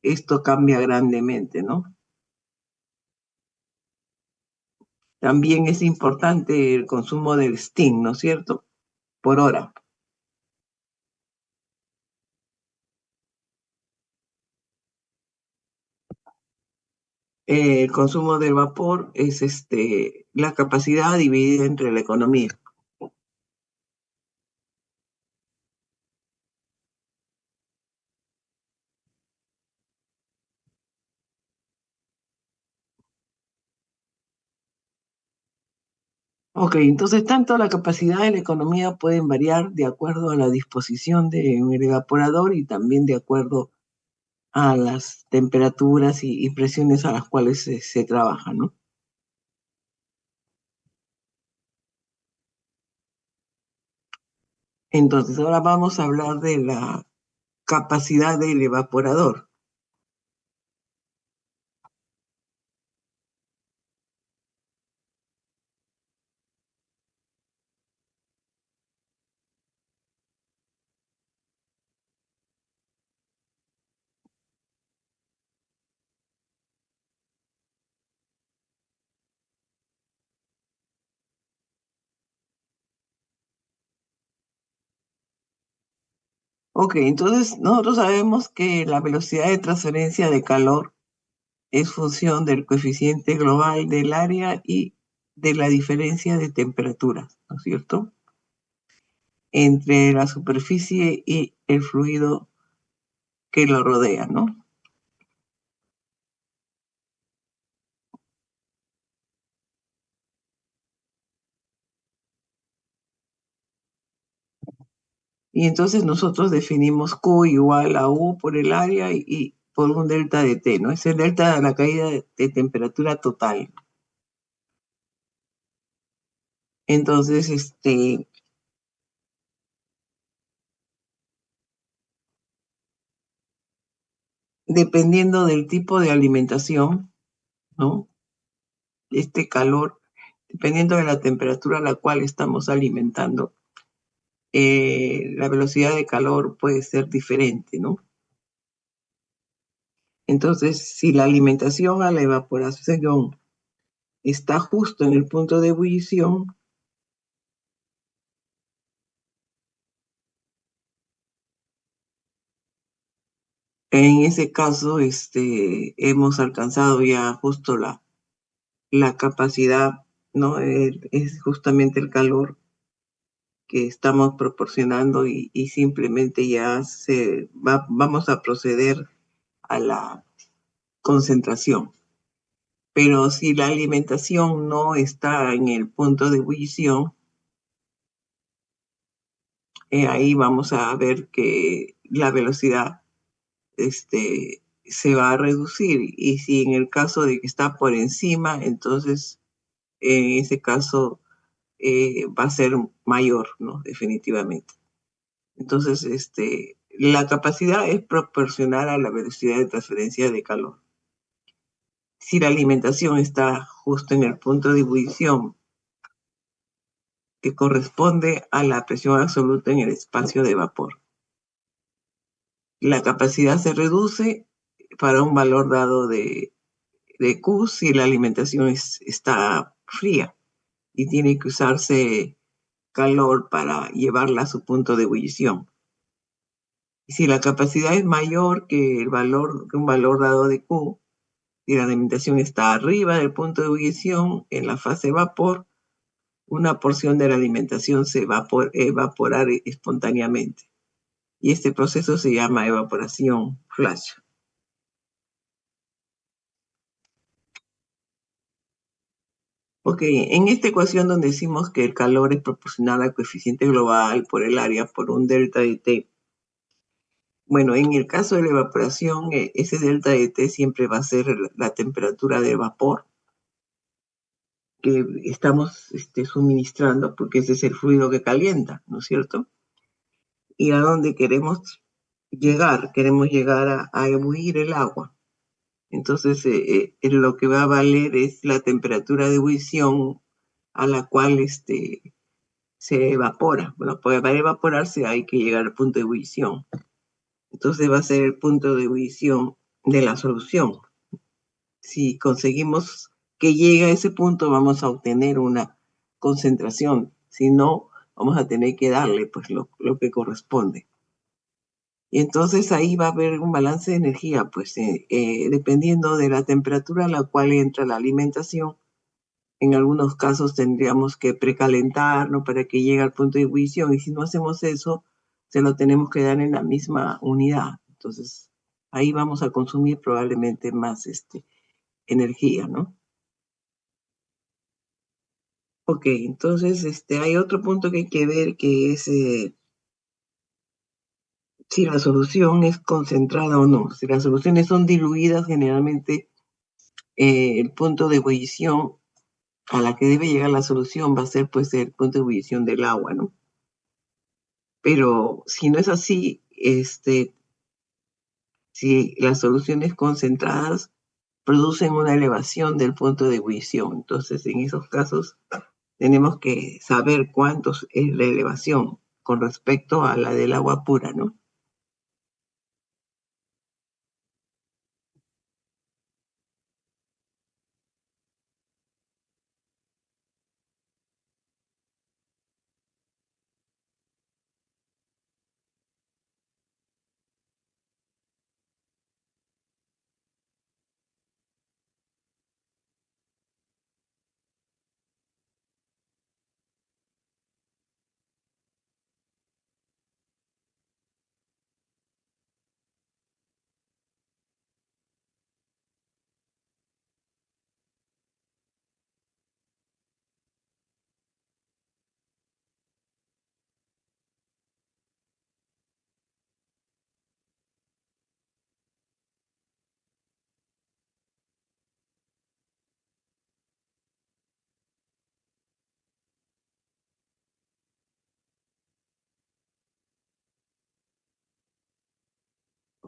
Speaker 1: esto cambia grandemente, ¿no? También es importante el consumo del steam, ¿no es cierto? Por hora. El consumo del vapor es la capacidad dividida entre la economía. Ok, entonces tanto la capacidad y la economía pueden variar de acuerdo a la disposición del evaporador y también de acuerdo a las temperaturas y presiones a las cuales se trabaja, ¿no? Entonces ahora vamos a hablar de la capacidad del evaporador. Ok, entonces nosotros sabemos que la velocidad de transferencia de calor es función del coeficiente global del área y de la diferencia de temperaturas, ¿no es cierto? Entre la superficie y el fluido que lo rodea, ¿no? Y entonces nosotros definimos Q igual a U por el área y por un delta de T, ¿no? Es el delta de la caída de temperatura total. Entonces, dependiendo del tipo de alimentación, ¿no? Este calor, dependiendo de la temperatura a la cual estamos alimentando, la velocidad de calor puede ser diferente, ¿no? Entonces, si la alimentación a la evaporación está justo en el punto de ebullición, en ese caso, hemos alcanzado ya justo la capacidad, ¿no? Es justamente el calor que estamos proporcionando y simplemente ya vamos a proceder a la concentración. Pero si la alimentación no está en el punto de ebullición, ahí vamos a ver que la velocidad se va a reducir. Y si en el caso de que está por encima, entonces en ese caso va a ser mayor, ¿no? Definitivamente. Entonces, la capacidad es proporcional a la velocidad de transferencia de calor. Si la alimentación está justo en el punto de ebullición, que corresponde a la presión absoluta en el espacio de vapor, la capacidad se reduce para un valor dado de Q si la alimentación está fría y tiene que usarse calor para llevarla a su punto de ebullición. Y si la capacidad es mayor que un valor dado de Q, y la alimentación está arriba del punto de ebullición en la fase vapor, una porción de la alimentación se va a evaporar espontáneamente. Y este proceso se llama evaporación flash. Ok, en esta ecuación donde decimos que el calor es proporcional al coeficiente global por el área por un delta de T, bueno, en el caso de la evaporación, ese delta de T siempre va a ser la temperatura de vapor que estamos suministrando, porque ese es el fluido que calienta, ¿no es cierto? Y a dónde queremos llegar a ebullir el agua. Entonces, lo que va a valer es la temperatura de ebullición a la cual se evapora. Bueno, para evaporarse hay que llegar al punto de ebullición. Entonces va a ser el punto de ebullición de la solución. Si conseguimos que llegue a ese punto, vamos a obtener una concentración. Si no, vamos a tener que darle pues lo que corresponde. Y entonces ahí va a haber un balance de energía, pues dependiendo de la temperatura a la cual entra la alimentación. En algunos casos tendríamos que precalentarlo para que llegue al punto de ebullición, y si no hacemos eso, se lo tenemos que dar en la misma unidad. Entonces ahí vamos a consumir probablemente más energía, ¿no? Ok, entonces hay otro punto que hay que ver, que es si la solución es concentrada o no. Si las soluciones son diluidas, generalmente el punto de ebullición a la que debe llegar la solución va a ser pues el punto de ebullición del agua, ¿no? Pero si no es así, si las soluciones concentradas producen una elevación del punto de ebullición, entonces en esos casos tenemos que saber cuánto es la elevación con respecto a la del agua pura, ¿no?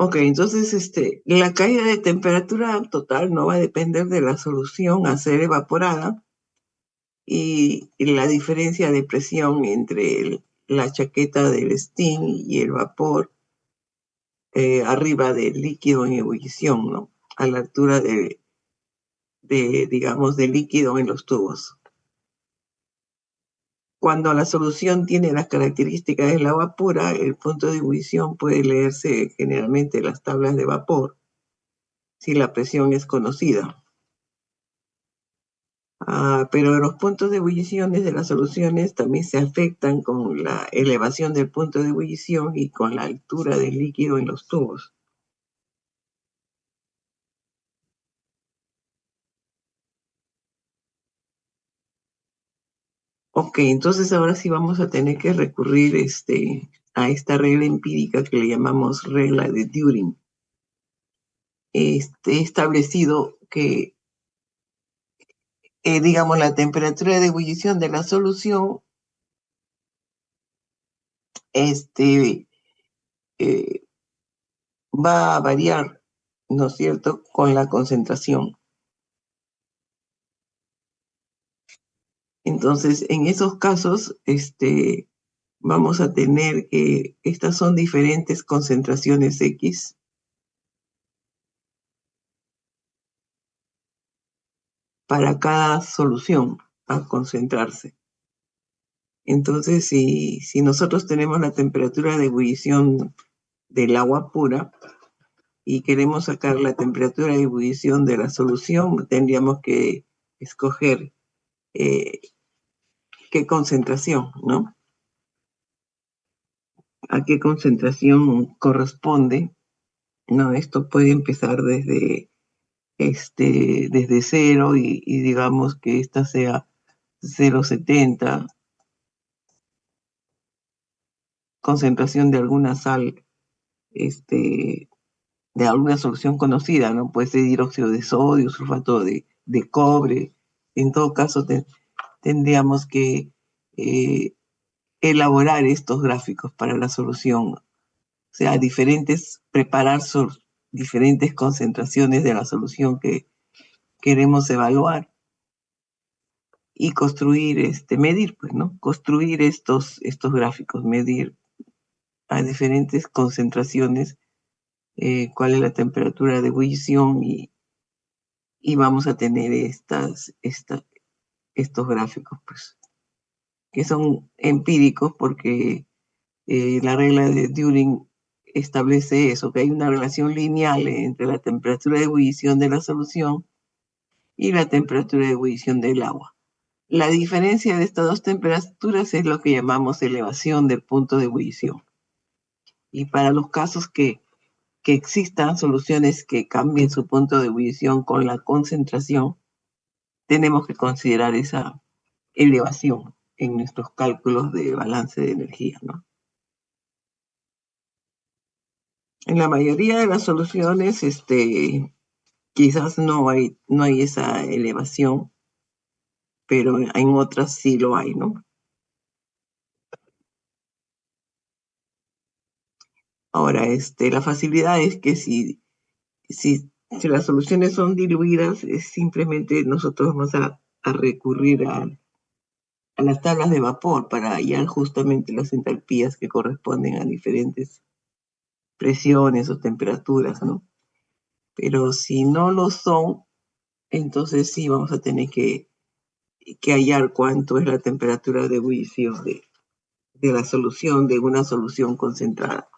Speaker 1: Ok, entonces la caída de temperatura total no va a depender de la solución a ser evaporada y la diferencia de presión entre la chaqueta del steam y el vapor arriba del líquido en ebullición, ¿no? A la altura digamos, del líquido en los tubos. Cuando la solución tiene las características del agua pura, el punto de ebullición puede leerse generalmente en las tablas de vapor si la presión es conocida. Pero los puntos de ebullición de las soluciones también se afectan con la elevación del punto de ebullición y con la altura del líquido en los tubos. Ok, entonces ahora sí vamos a tener que recurrir a esta regla empírica que le llamamos regla de Turing. Establecido que, digamos, la temperatura de ebullición de la solución este, eh, va a variar, ¿no es cierto?, con la concentración. Entonces, en esos casos, vamos a tener que estas son diferentes concentraciones X para cada solución a concentrarse. Entonces, si nosotros tenemos la temperatura de ebullición del agua pura y queremos sacar la temperatura de ebullición de la solución, tendríamos que escoger eh, qué concentración, ¿no? A qué concentración corresponde, ¿no? Esto puede empezar desde cero y digamos que esta sea 0,70, concentración de alguna sal, de alguna solución conocida, ¿no? Puede ser dióxido de sodio, sulfato de cobre. En todo caso, tendríamos que eh, elaborar estos gráficos para la solución. O sea, preparar diferentes concentraciones de la solución que queremos evaluar y construir, medir, pues, ¿no? Construir estos gráficos, medir a diferentes concentraciones cuál es la temperatura de ebullición y vamos a tener estos gráficos, pues, que son empíricos porque la regla de Turing establece eso, que hay una relación lineal entre la temperatura de ebullición de la solución y la temperatura de ebullición del agua. La diferencia de estas dos temperaturas es lo que llamamos elevación del punto de ebullición. Y para los casos que existan soluciones que cambien su punto de ebullición con la concentración, tenemos que considerar esa elevación en nuestros cálculos de balance de energía, ¿no? En la mayoría de las soluciones, quizás no hay esa elevación, pero en otras sí lo hay, ¿no? Ahora, la facilidad es que si las soluciones son diluidas, simplemente nosotros vamos a recurrir a las tablas de vapor para hallar justamente las entalpías que corresponden a diferentes presiones o temperaturas, ¿no? Pero si no lo son, entonces sí vamos a tener que hallar cuánto es la temperatura de ebullición de la solución, de una solución concentrada.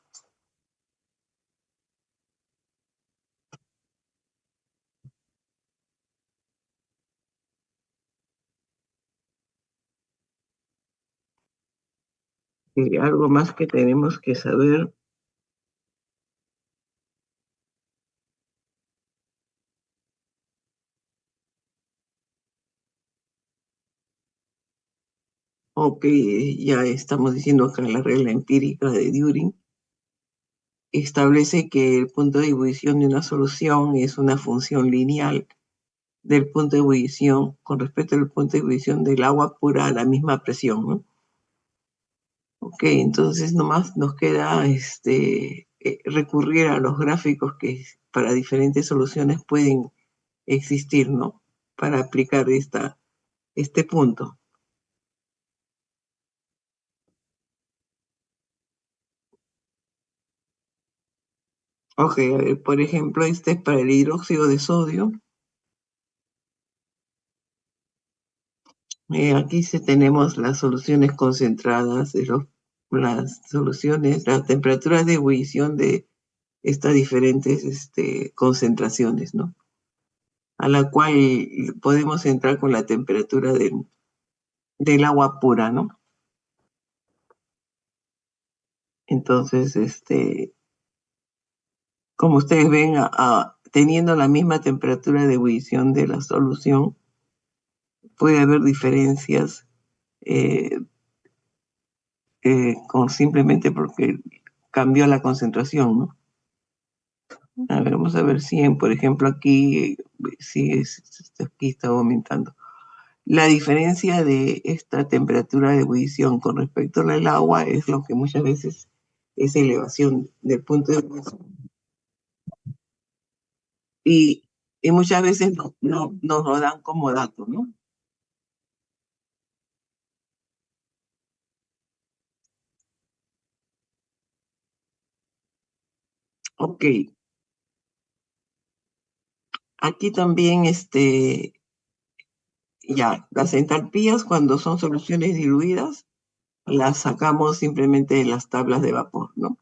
Speaker 1: Algo más que tenemos que saber, o que ya estamos diciendo acá en la regla empírica de Turing, establece que el punto de ebullición de una solución es una función lineal del punto de ebullición con respecto al punto de ebullición del agua pura a la misma presión, ¿no? Ok, entonces nomás nos queda recurrir a los gráficos que para diferentes soluciones pueden existir, ¿no? Para aplicar este punto. Ok, a ver, por ejemplo, este es para el hidróxido de sodio. Aquí sí tenemos las soluciones concentradas, las soluciones, las temperaturas de ebullición de estas diferentes concentraciones, ¿no? A la cual podemos entrar con la temperatura del agua pura, ¿no? Entonces, como ustedes ven, teniendo la misma temperatura de ebullición de la solución, puede haber diferencias eh, simplemente porque cambió la concentración, ¿no? A ver, vamos a ver 100, por ejemplo, aquí sí, aquí está aumentando. La diferencia de esta temperatura de ebullición con respecto al agua es lo que muchas veces es elevación del punto de ebullición. Y, y muchas veces nos lo dan como dato, ¿no? Ok, aquí también ya, las entalpías cuando son soluciones diluidas, las sacamos simplemente de las tablas de vapor, ¿no?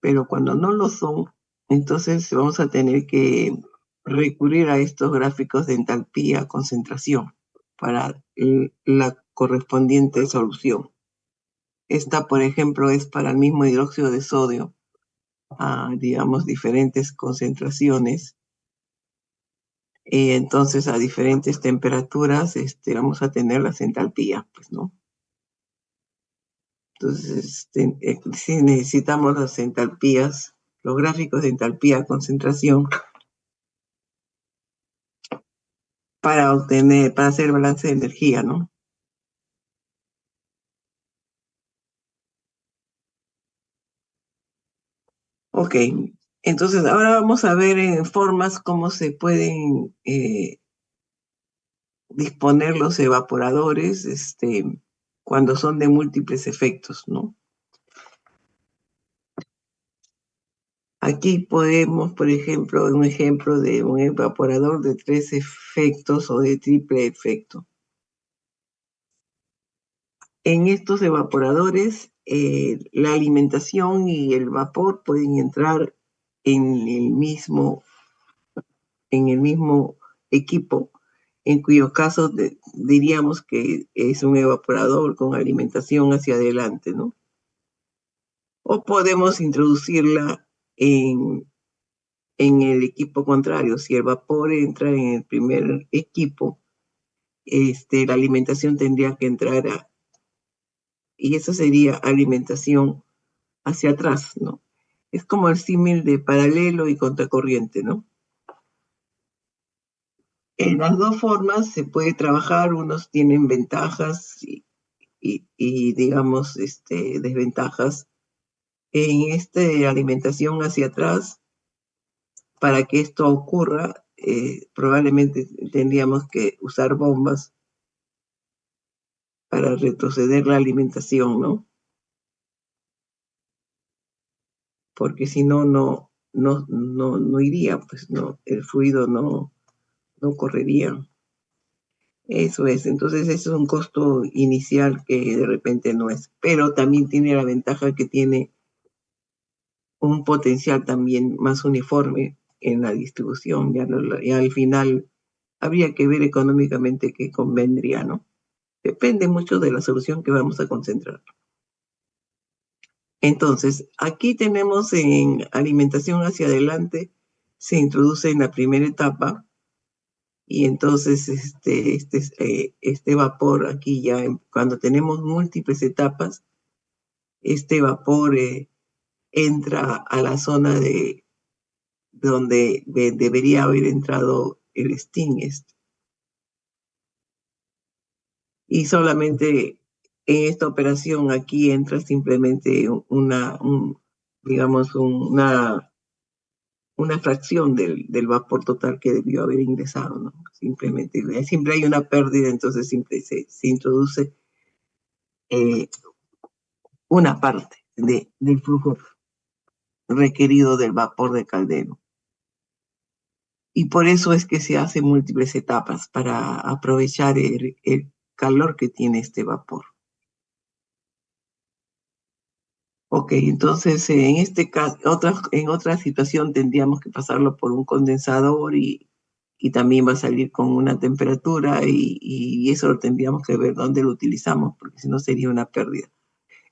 Speaker 1: Pero cuando no lo son, entonces vamos a tener que recurrir a estos gráficos de entalpía, concentración, para la correspondiente solución. Esta, por ejemplo, es para el mismo hidróxido de sodio, a, digamos, diferentes concentraciones. Y entonces a diferentes temperaturas vamos a tener las entalpías, pues, ¿no? Entonces, sí necesitamos las entalpías, los gráficos de entalpía, concentración, para hacer balance de energía, ¿no? Ok, entonces ahora vamos a ver en formas cómo se pueden disponer los evaporadores, cuando son de múltiples efectos, ¿no? Aquí podemos, por ejemplo, un ejemplo de un evaporador de tres efectos o de triple efecto. En estos evaporadores, la alimentación y el vapor pueden entrar en en el mismo equipo, en cuyo caso diríamos que es un evaporador con alimentación hacia adelante, ¿no? O podemos introducirla en el equipo contrario. Si el vapor entra en el primer equipo, la alimentación tendría que entrar y eso sería alimentación hacia atrás, ¿no? Es como el símil de paralelo y contracorriente, ¿no? En las dos formas se puede trabajar, unos tienen ventajas digamos, desventajas. En alimentación hacia atrás, para que esto ocurra, probablemente tendríamos que usar bombas para retroceder la alimentación, ¿no? Porque si no, no iría, pues no, el fluido no correría. Eso es, entonces eso es un costo inicial que de repente no es, pero también tiene la ventaja que tiene un potencial también más uniforme en la distribución. Ya al final habría que ver económicamente qué convendría, ¿no? Depende mucho de la solución que vamos a concentrar. Entonces, aquí tenemos en alimentación hacia adelante, se introduce en la primera etapa y entonces este vapor aquí ya, cuando tenemos múltiples etapas, este vapor entra a la zona de donde debería haber entrado el Sting y solamente en esta operación aquí entra simplemente digamos, una fracción del vapor total que debió haber ingresado, ¿no? Simplemente, siempre hay una pérdida, entonces siempre se introduce eh, una parte del flujo requerido del vapor de caldero. Y por eso es que se hacen múltiples etapas para aprovechar el calor que tiene este vapor. Ok, entonces en este caso, en otra situación tendríamos que pasarlo por un condensador y también va a salir con una temperatura y eso lo tendríamos que ver dónde lo utilizamos, porque si no sería una pérdida.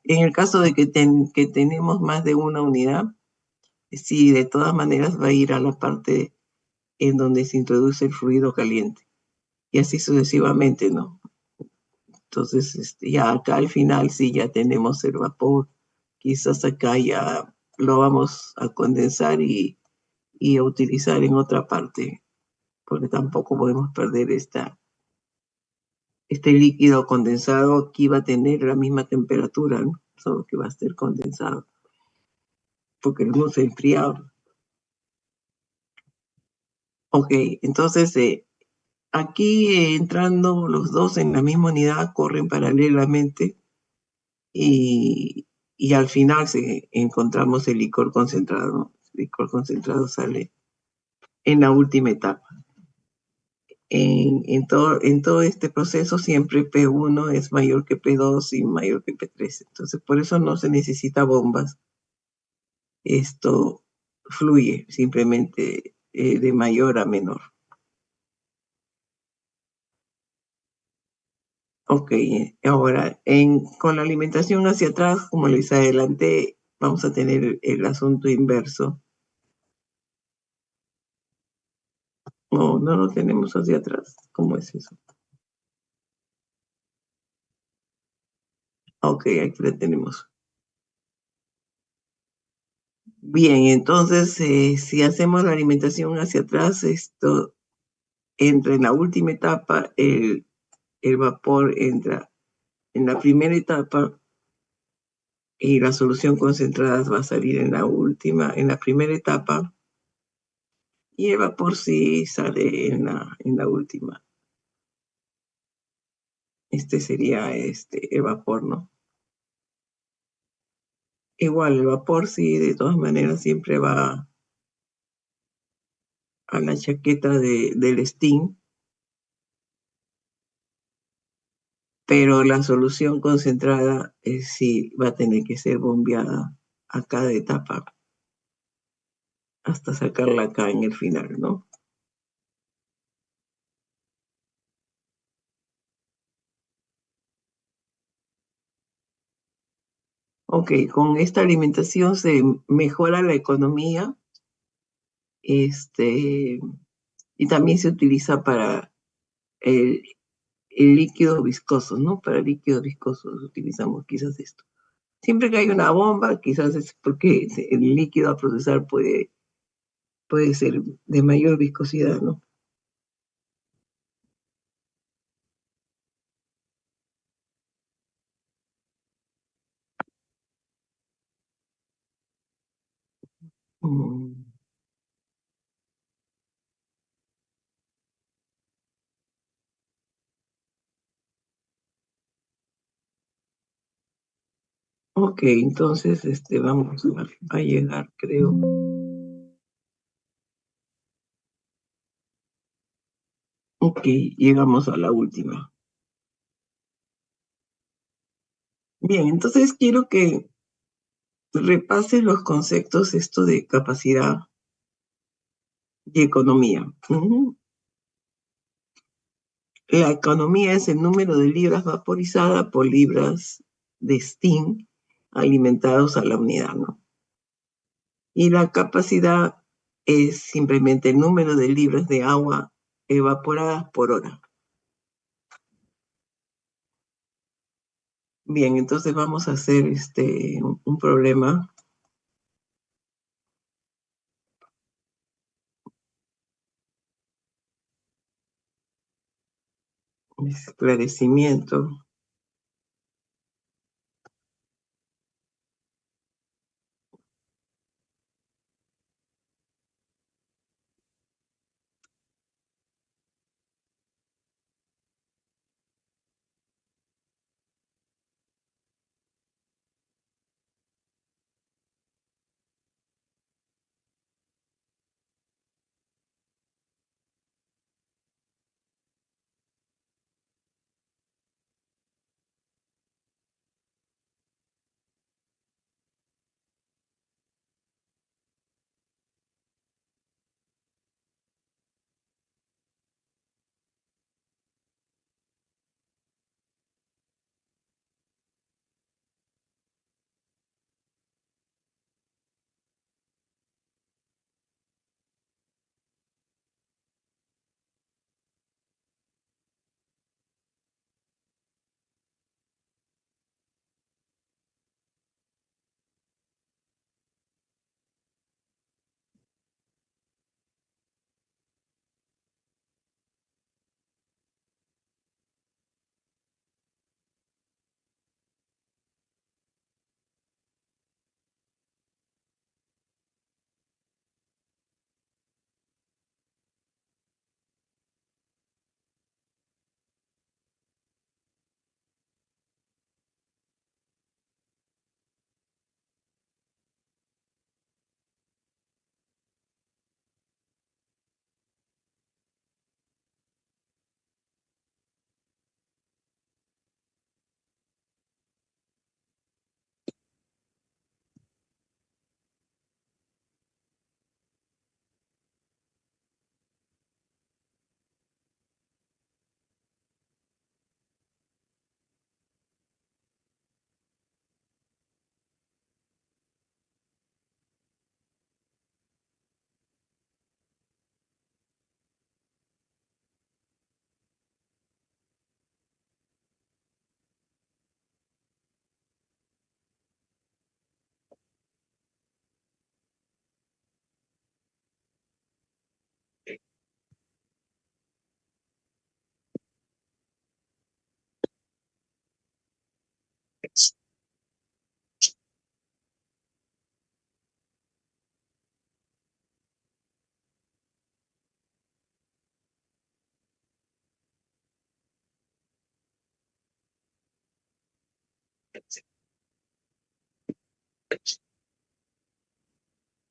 Speaker 1: En el caso de que tenemos más de una unidad, sí, de todas maneras va a ir a la parte en donde se introduce el fluido caliente y así sucesivamente, ¿no? Entonces, ya acá al final sí ya tenemos el vapor, quizás acá ya lo vamos a condensar y a utilizar en otra parte, porque tampoco podemos perder este líquido condensado. Aquí va a tener la misma temperatura, ¿no? Solo que va a ser condensado, porque lo hemos enfriado. Ok, entonces aquí entrando los dos en la misma unidad, corren paralelamente y, y al final encontramos el licor concentrado, ¿no? El licor concentrado sale en la última etapa. En todo este proceso siempre P1 es mayor que P2 y mayor que P3. Entonces, por eso no se necesita bombas. Esto fluye simplemente de mayor a menor. Ok, ahora, con la alimentación hacia atrás, como les adelanté, vamos a tener el asunto inverso. No, no lo tenemos hacia atrás. ¿Cómo es eso? Ok, aquí la tenemos. Bien, entonces, si hacemos la alimentación hacia atrás, esto entra en la última etapa, el vapor entra en la primera etapa y la solución concentrada va a salir en la última, en la primera etapa, y el vapor sí sale en la última. Este sería el vapor, ¿no? Igual, el vapor sí, de todas maneras, siempre va a la chaqueta del steam, pero la solución concentrada sí va a tener que ser bombeada a cada etapa hasta sacarla acá en el final, ¿no? Ok, con esta alimentación se mejora la economía, este, y también se utiliza para el, el líquido viscoso, ¿no? Para líquidos viscosos utilizamos quizás esto. Siempre que hay una bomba, quizás es porque el líquido a procesar puede ser de mayor viscosidad, ¿no? Mm, ok, entonces vamos a llegar, creo. Ok, llegamos a la última. Bien, entonces quiero que repases los conceptos esto de capacidad y economía. Ujú. La economía es el número de libras vaporizadas por libras de steam alimentados a la unidad, ¿no? Y la capacidad es simplemente el número de libras de agua evaporadas por hora. Bien, entonces vamos a hacer un problema de esclarecimiento.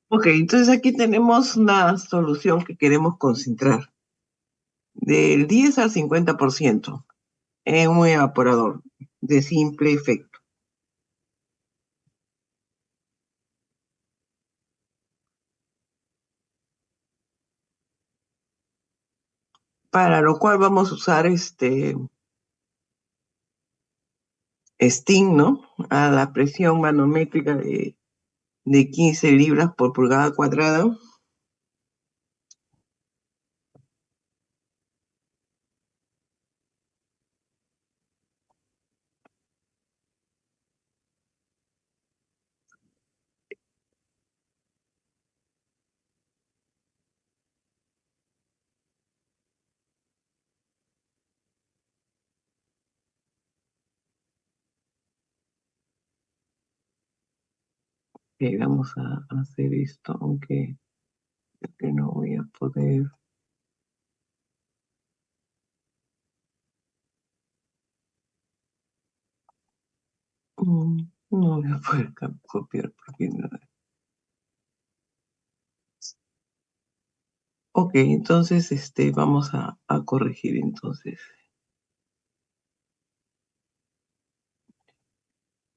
Speaker 1: Ok, entonces aquí tenemos una solución que queremos concentrar del 10 al 50% en un evaporador de simple efecto, para lo cual vamos a usar steam, ¿no? A la presión manométrica de 15 libras por pulgada cuadrada. Vamos a hacer esto, aunque creo que no voy a poder. No voy a poder copiar porque no. Ok, entonces vamos a corregir entonces.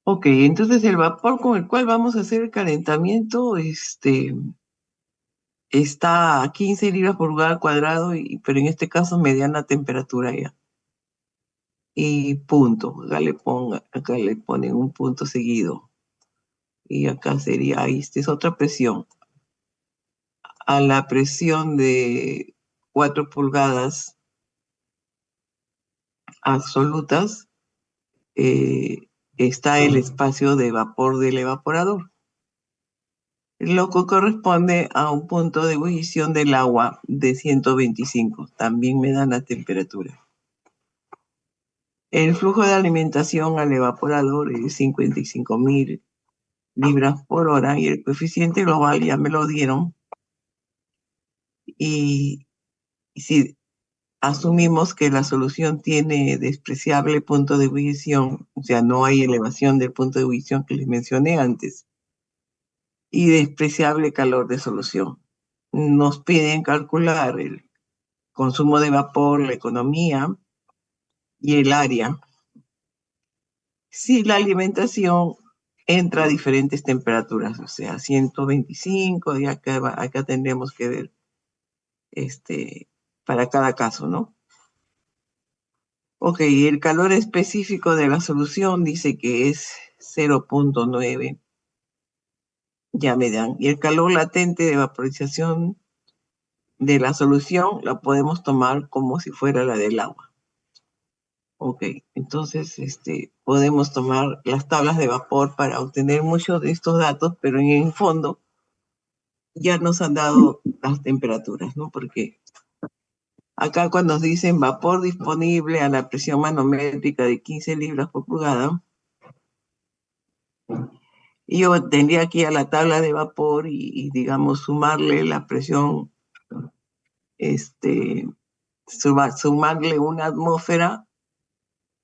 Speaker 1: Ok, entonces el vapor con el cual vamos a hacer el calentamiento está a 15 libras por pulgada cuadrado, pero en este caso mediana temperatura ya. Y punto, acá le ponen un punto seguido. Y acá sería, ahí esta es otra presión. A la presión de 4 pulgadas absolutas está el espacio de vapor del evaporador, lo que corresponde a un punto de ebullición del agua de 125. También me dan la temperatura. El flujo de alimentación al evaporador es 55.000 libras por hora y el coeficiente global ya me lo dieron. Y si asumimos que la solución tiene despreciable punto de ebullición, o sea, no hay elevación del punto de ebullición que les mencioné antes, y despreciable calor de solución. Nos piden calcular el consumo de vapor, la economía y el área. Si la alimentación entra a diferentes temperaturas, o sea, 125, y acá tendremos que ver para cada caso, ¿no? Ok, el calor específico de la solución dice que es 0.9, ya me dan. Y el calor latente de vaporización de la solución la podemos tomar como si fuera la del agua. Ok, entonces podemos tomar las tablas de vapor para obtener muchos de estos datos, pero en el fondo ya nos han dado las temperaturas, ¿no? Porque acá cuando nos dicen vapor disponible a la presión manométrica de 15 libras por pulgada, yo tendría aquí a la tabla de vapor digamos, sumarle la presión, sumarle una atmósfera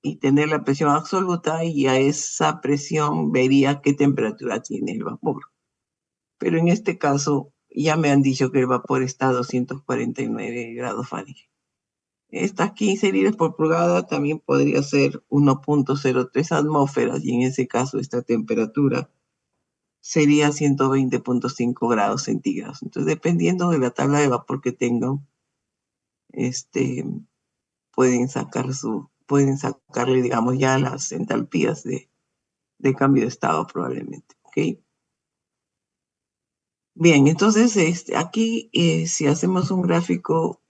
Speaker 1: y tener la presión absoluta, y a esa presión vería qué temperatura tiene el vapor. Pero en este caso ya me han dicho que el vapor está a 249 grados Fahrenheit. Estas 15 libras por pulgada también podría ser 1.03 atmósferas, y en ese caso esta temperatura sería 120.5 grados centígrados. Entonces, dependiendo de la tabla de vapor que tengan, este, pueden sacarle, digamos, ya las entalpías de cambio de estado probablemente. ¿Ok? Bien, entonces aquí si hacemos un gráfico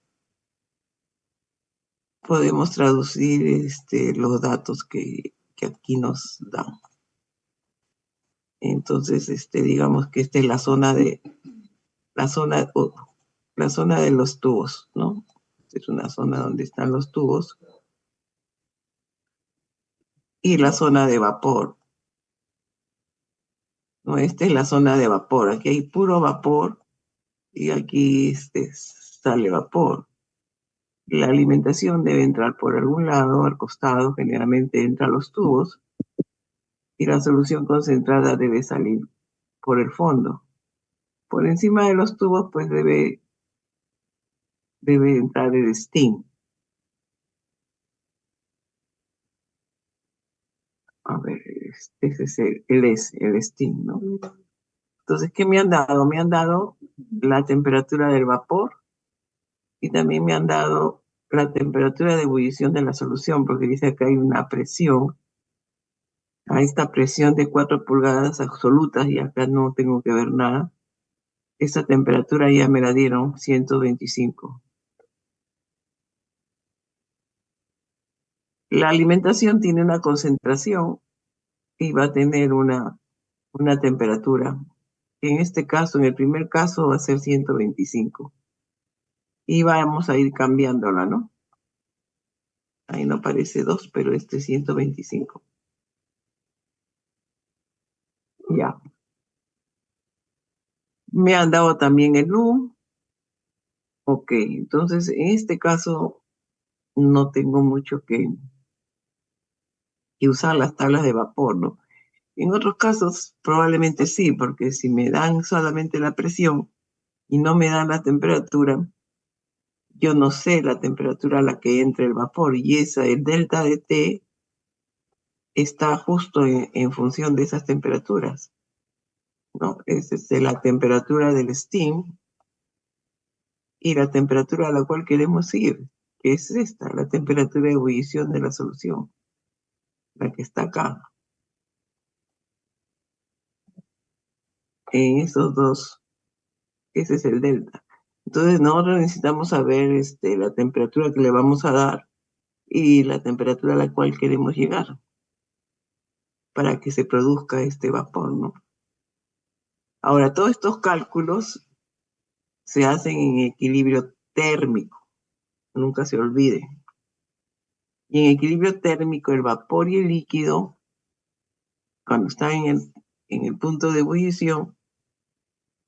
Speaker 1: podemos traducir los datos que aquí nos dan. Entonces, digamos que esta es la zona, la zona de los tubos, ¿no? Es una zona donde están los tubos y la zona de vapor, ¿no? Esta es la zona de vapor. Aquí hay puro vapor y aquí sale vapor. La alimentación debe entrar por algún lado, al costado, generalmente entra a los tubos, y la solución concentrada debe salir por el fondo. Por encima de los tubos, pues debe entrar el steam. A ver, ese es el steam, ¿no? Entonces, ¿qué me han dado? Me han dado la temperatura del vapor y también me han dado la temperatura de ebullición de la solución, porque dice que hay una presión, a esta presión de 4 pulgadas absolutas, y acá no tengo que ver nada. Esa temperatura ya me la dieron 125. La alimentación tiene una concentración y va a tener una temperatura. En este caso, en el primer caso, va a ser 125. Y vamos a ir cambiándola, ¿no? Ahí no parece 2, pero este es 125. Ya. Me han dado también el U. Ok, entonces en este caso no tengo mucho que usar las tablas de vapor, ¿no? En otros casos probablemente sí, porque si me dan solamente la presión y no me dan la temperatura, yo no sé la temperatura a la que entra el vapor, y el delta de T está justo en función de esas temperaturas, ¿no? Es de la temperatura del steam y la temperatura a la cual queremos ir, que es esta, la temperatura de ebullición de la solución, la que está acá, en esos dos. Ese es el delta. Entonces nosotros necesitamos saber la temperatura que le vamos a dar y la temperatura a la cual queremos llegar para que se produzca este vapor, ¿no? Ahora, todos estos cálculos se hacen en equilibrio térmico, nunca se olvide. Y en equilibrio térmico, el vapor y el líquido, cuando están en el punto de ebullición,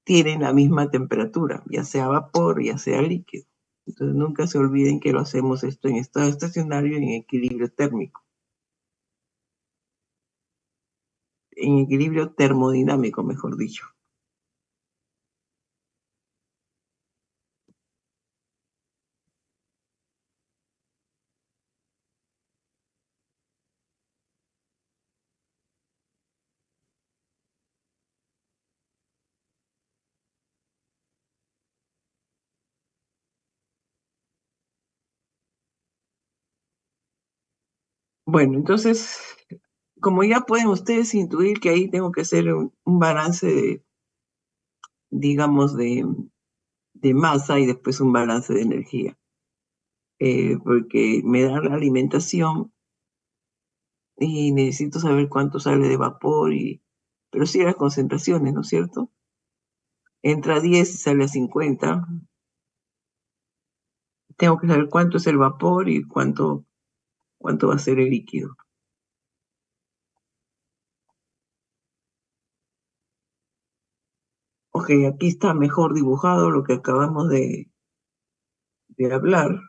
Speaker 1: tienen la misma temperatura, ya sea vapor, ya sea líquido. Entonces nunca se olviden que lo hacemos esto en estado estacionario y en equilibrio térmico, en equilibrio termodinámico, mejor dicho. Bueno, entonces, como ya pueden ustedes intuir que ahí tengo que hacer un balance digamos, de masa y después un balance de energía, porque me da la alimentación y necesito saber cuánto sale de vapor, pero sí las concentraciones, ¿no es cierto? Entra a 10 y sale a 50. Tengo que saber cuánto es el vapor y cuánto va a ser el líquido. Ok, aquí está mejor dibujado lo que acabamos de hablar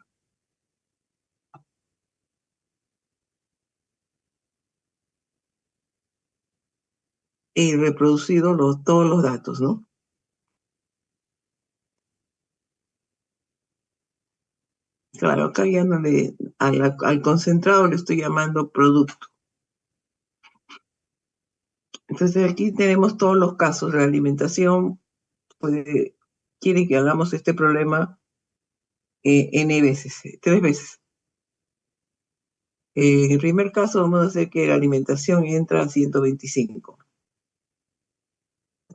Speaker 1: y reproducido todos los datos, ¿no? Claro, acá ya no al concentrado le estoy llamando producto. Entonces aquí tenemos todos los casos. La alimentación quiere que hagamos este problema n veces, 3 veces. En el primer caso vamos a hacer que la alimentación entra a 125,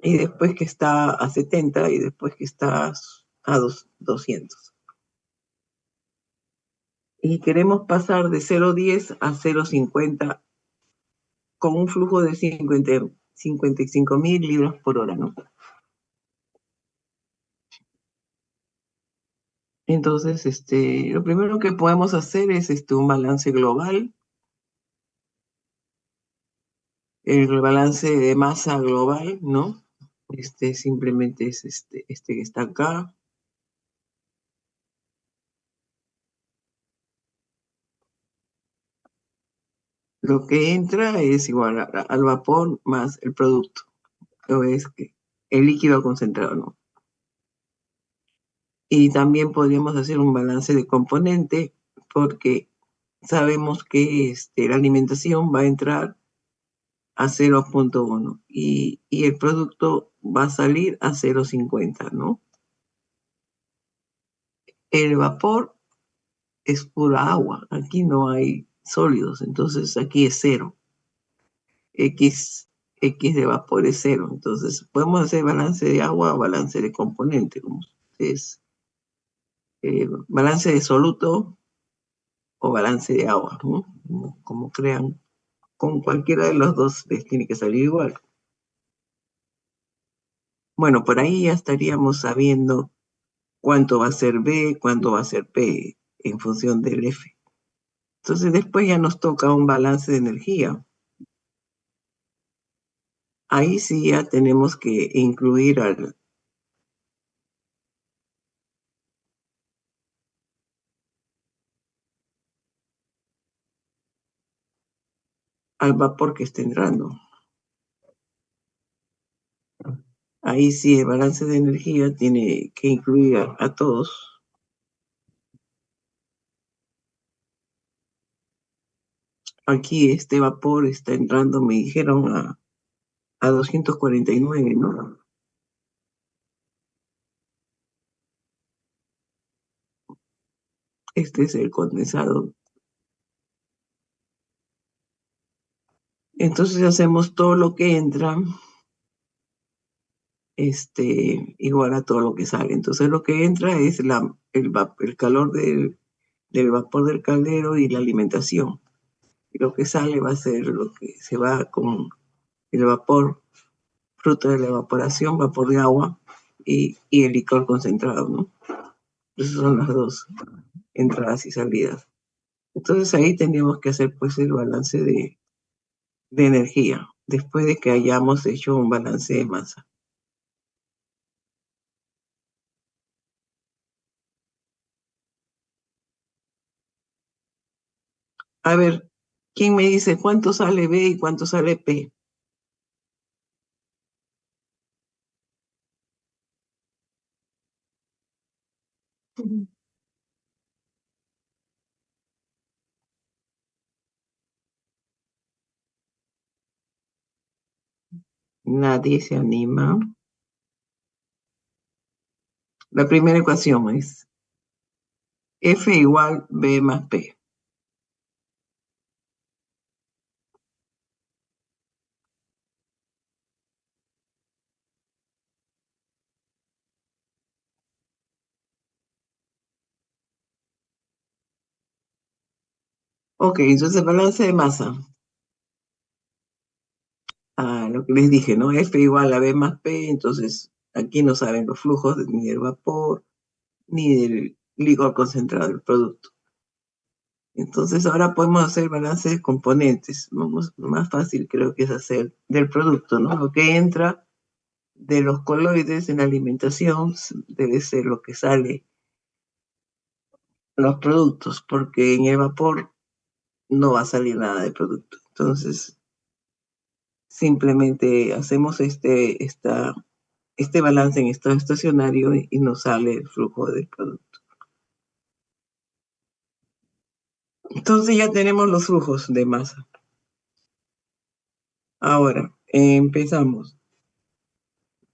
Speaker 1: y después que está a 70, y después que está a 200. Y queremos pasar de 0,10 a 0,50 con un flujo de 55.000 libras por hora, ¿no? Entonces, lo primero que podemos hacer es un balance global. El balance de masa global, ¿no? Simplemente es este que está acá. Lo que entra es igual al vapor más el producto, o es que el líquido concentrado, ¿no? Y también podríamos hacer un balance de componente porque sabemos que la alimentación va a entrar a 0,1 y el producto va a salir a 0,50, ¿no? El vapor es pura agua, aquí no hay sólidos, entonces aquí es cero. X, X de vapor es cero, entonces podemos hacer balance de agua o balance de componente, como es balance de soluto o balance de agua, ¿no? Como crean, con cualquiera de los dos les tiene que salir igual. Bueno, por ahí ya estaríamos sabiendo cuánto va a ser B, cuánto va a ser P en función del F. Entonces después ya nos toca un balance de energía. Ahí sí ya tenemos que incluir al vapor que esté entrando. Ahí sí el balance de energía tiene que incluir a todos. Aquí este vapor está entrando, me dijeron, a 249, ¿no? Este es el condensado. Entonces hacemos todo lo que entra, igual a todo lo que sale. Entonces lo que entra es el calor del vapor del caldero y la alimentación. Y lo que sale va a ser lo que se va con el vapor, fruto de la evaporación, vapor de agua y el licor concentrado, ¿no? Esas son las dos entradas y salidas. Entonces ahí tendríamos que hacer pues el balance de energía, después de que hayamos hecho un balance de masa. A ver, ¿quién me dice cuánto sale B y cuánto sale P? Nadie se anima. La primera ecuación es F igual B más P. Ok, entonces balance de masa. Lo que les dije, ¿no? F igual a B más P, entonces aquí no saben los flujos ni del vapor ni del licor concentrado del producto. Entonces ahora podemos hacer balance de componentes. Vamos, más fácil creo que es hacer del producto, ¿no? Lo que entra de los coloides en la alimentación debe ser lo que sale los productos, porque en el vapor no va a salir nada de producto. Entonces, simplemente hacemos este balance en estado estacionario y nos sale el flujo del producto. Entonces ya tenemos los flujos de masa. Ahora, empezamos.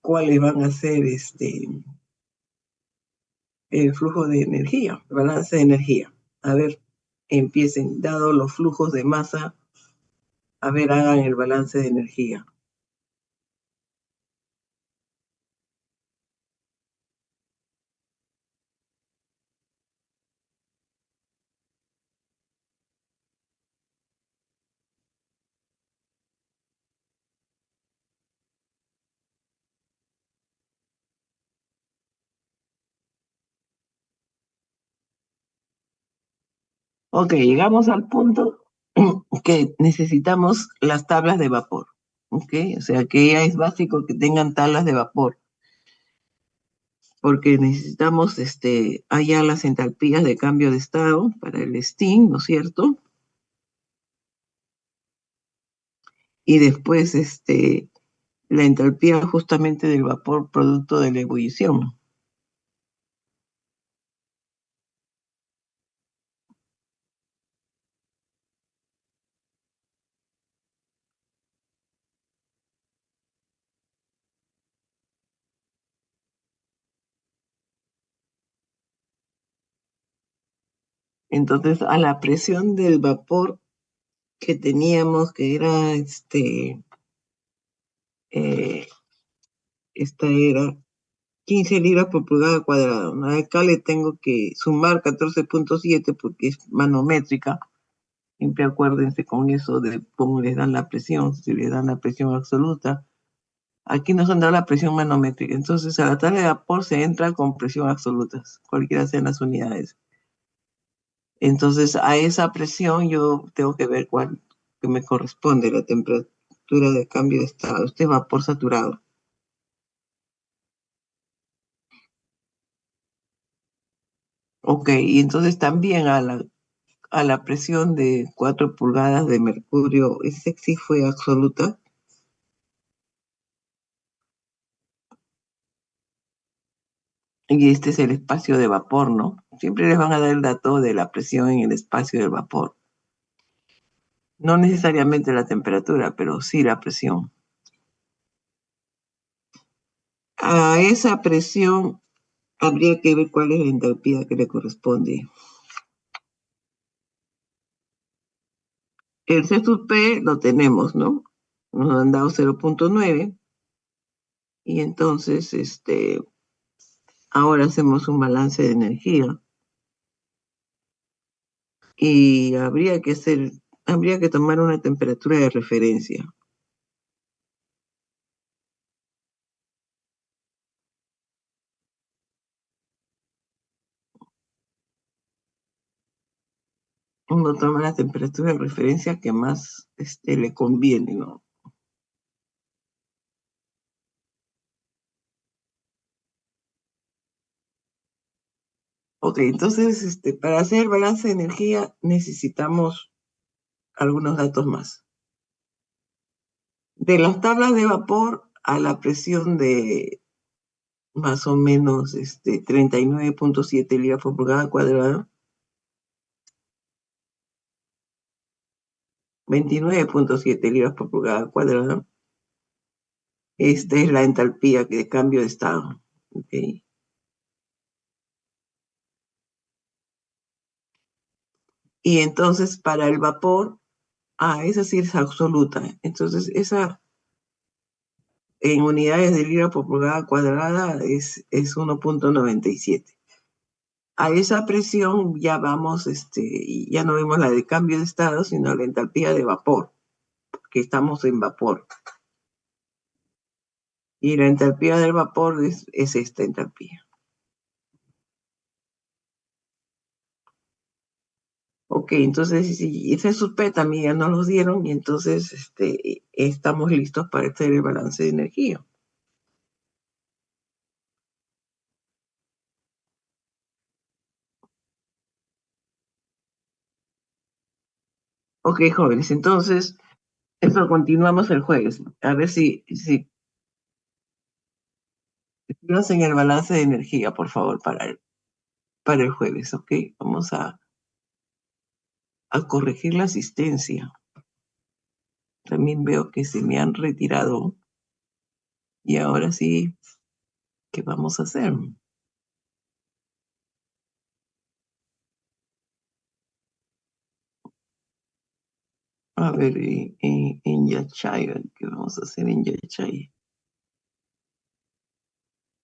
Speaker 1: ¿Cuáles van a ser el flujo de energía, el balance de energía? A ver, empiecen, dado los flujos de masa, a ver, hagan el balance de energía. Ok, llegamos al punto que necesitamos las tablas de vapor. Ok, o sea que ya es básico que tengan tablas de vapor, porque necesitamos hallar las entalpías de cambio de estado para el steam, ¿no es cierto? y después la entalpía justamente del vapor producto de la ebullición. Entonces, a la presión del vapor que teníamos, que era eh, esta era 15 libras por pulgada cuadrada, ¿no? Acá le tengo que sumar 14,7 porque es manométrica. Siempre acuérdense con eso de cómo les dan la presión, si les dan la presión absoluta. Aquí nos han dado la presión manométrica. Entonces, a la tabla de vapor se entra con presión absoluta, cualquiera sean las unidades. Entonces, a esa presión yo tengo que ver cuál que me corresponde, la temperatura de cambio de estado. Este vapor saturado. Ok, y entonces también a la presión de 4 pulgadas de mercurio, ese sí fue absoluta. Y este es el espacio de vapor, ¿no? Siempre les van a dar el dato de la presión en el espacio del vapor. No necesariamente la temperatura, pero sí la presión. A esa presión habría que ver cuál es la entalpía que le corresponde. El C sub P lo tenemos, ¿no? Nos han dado 0,9 y entonces ahora hacemos un balance de energía y habría que tomar una temperatura de referencia. Uno toma la temperatura de referencia que más le conviene, ¿no? Ok, entonces para hacer el balance de energía necesitamos algunos datos más. De las tablas de vapor a la presión de más o menos 39,7 libras por pulgada cuadrada, 29,7 libras por pulgada cuadrada. Esta es la entalpía de cambio de estado. ¿Ok? Y entonces para el vapor, esa sí es absoluta. Entonces esa en unidades de libra por pulgada cuadrada es 1,97. A esa presión ya vamos, ya no vemos la de cambio de estado, sino la entalpía de vapor, que estamos en vapor. Y la entalpía del vapor es esta entalpía. Ok, entonces si ese SUP también ya nos los dieron y entonces estamos listos para hacer el balance de energía. Ok, jóvenes, entonces eso continuamos el jueves. A ver si hacen el balance de energía, por favor, para el jueves, ok. Vamos a corregir la asistencia. También veo que se me han retirado y ahora sí, ¿qué vamos a hacer? A ver, en Yachay, ¿qué vamos a hacer en Yachay?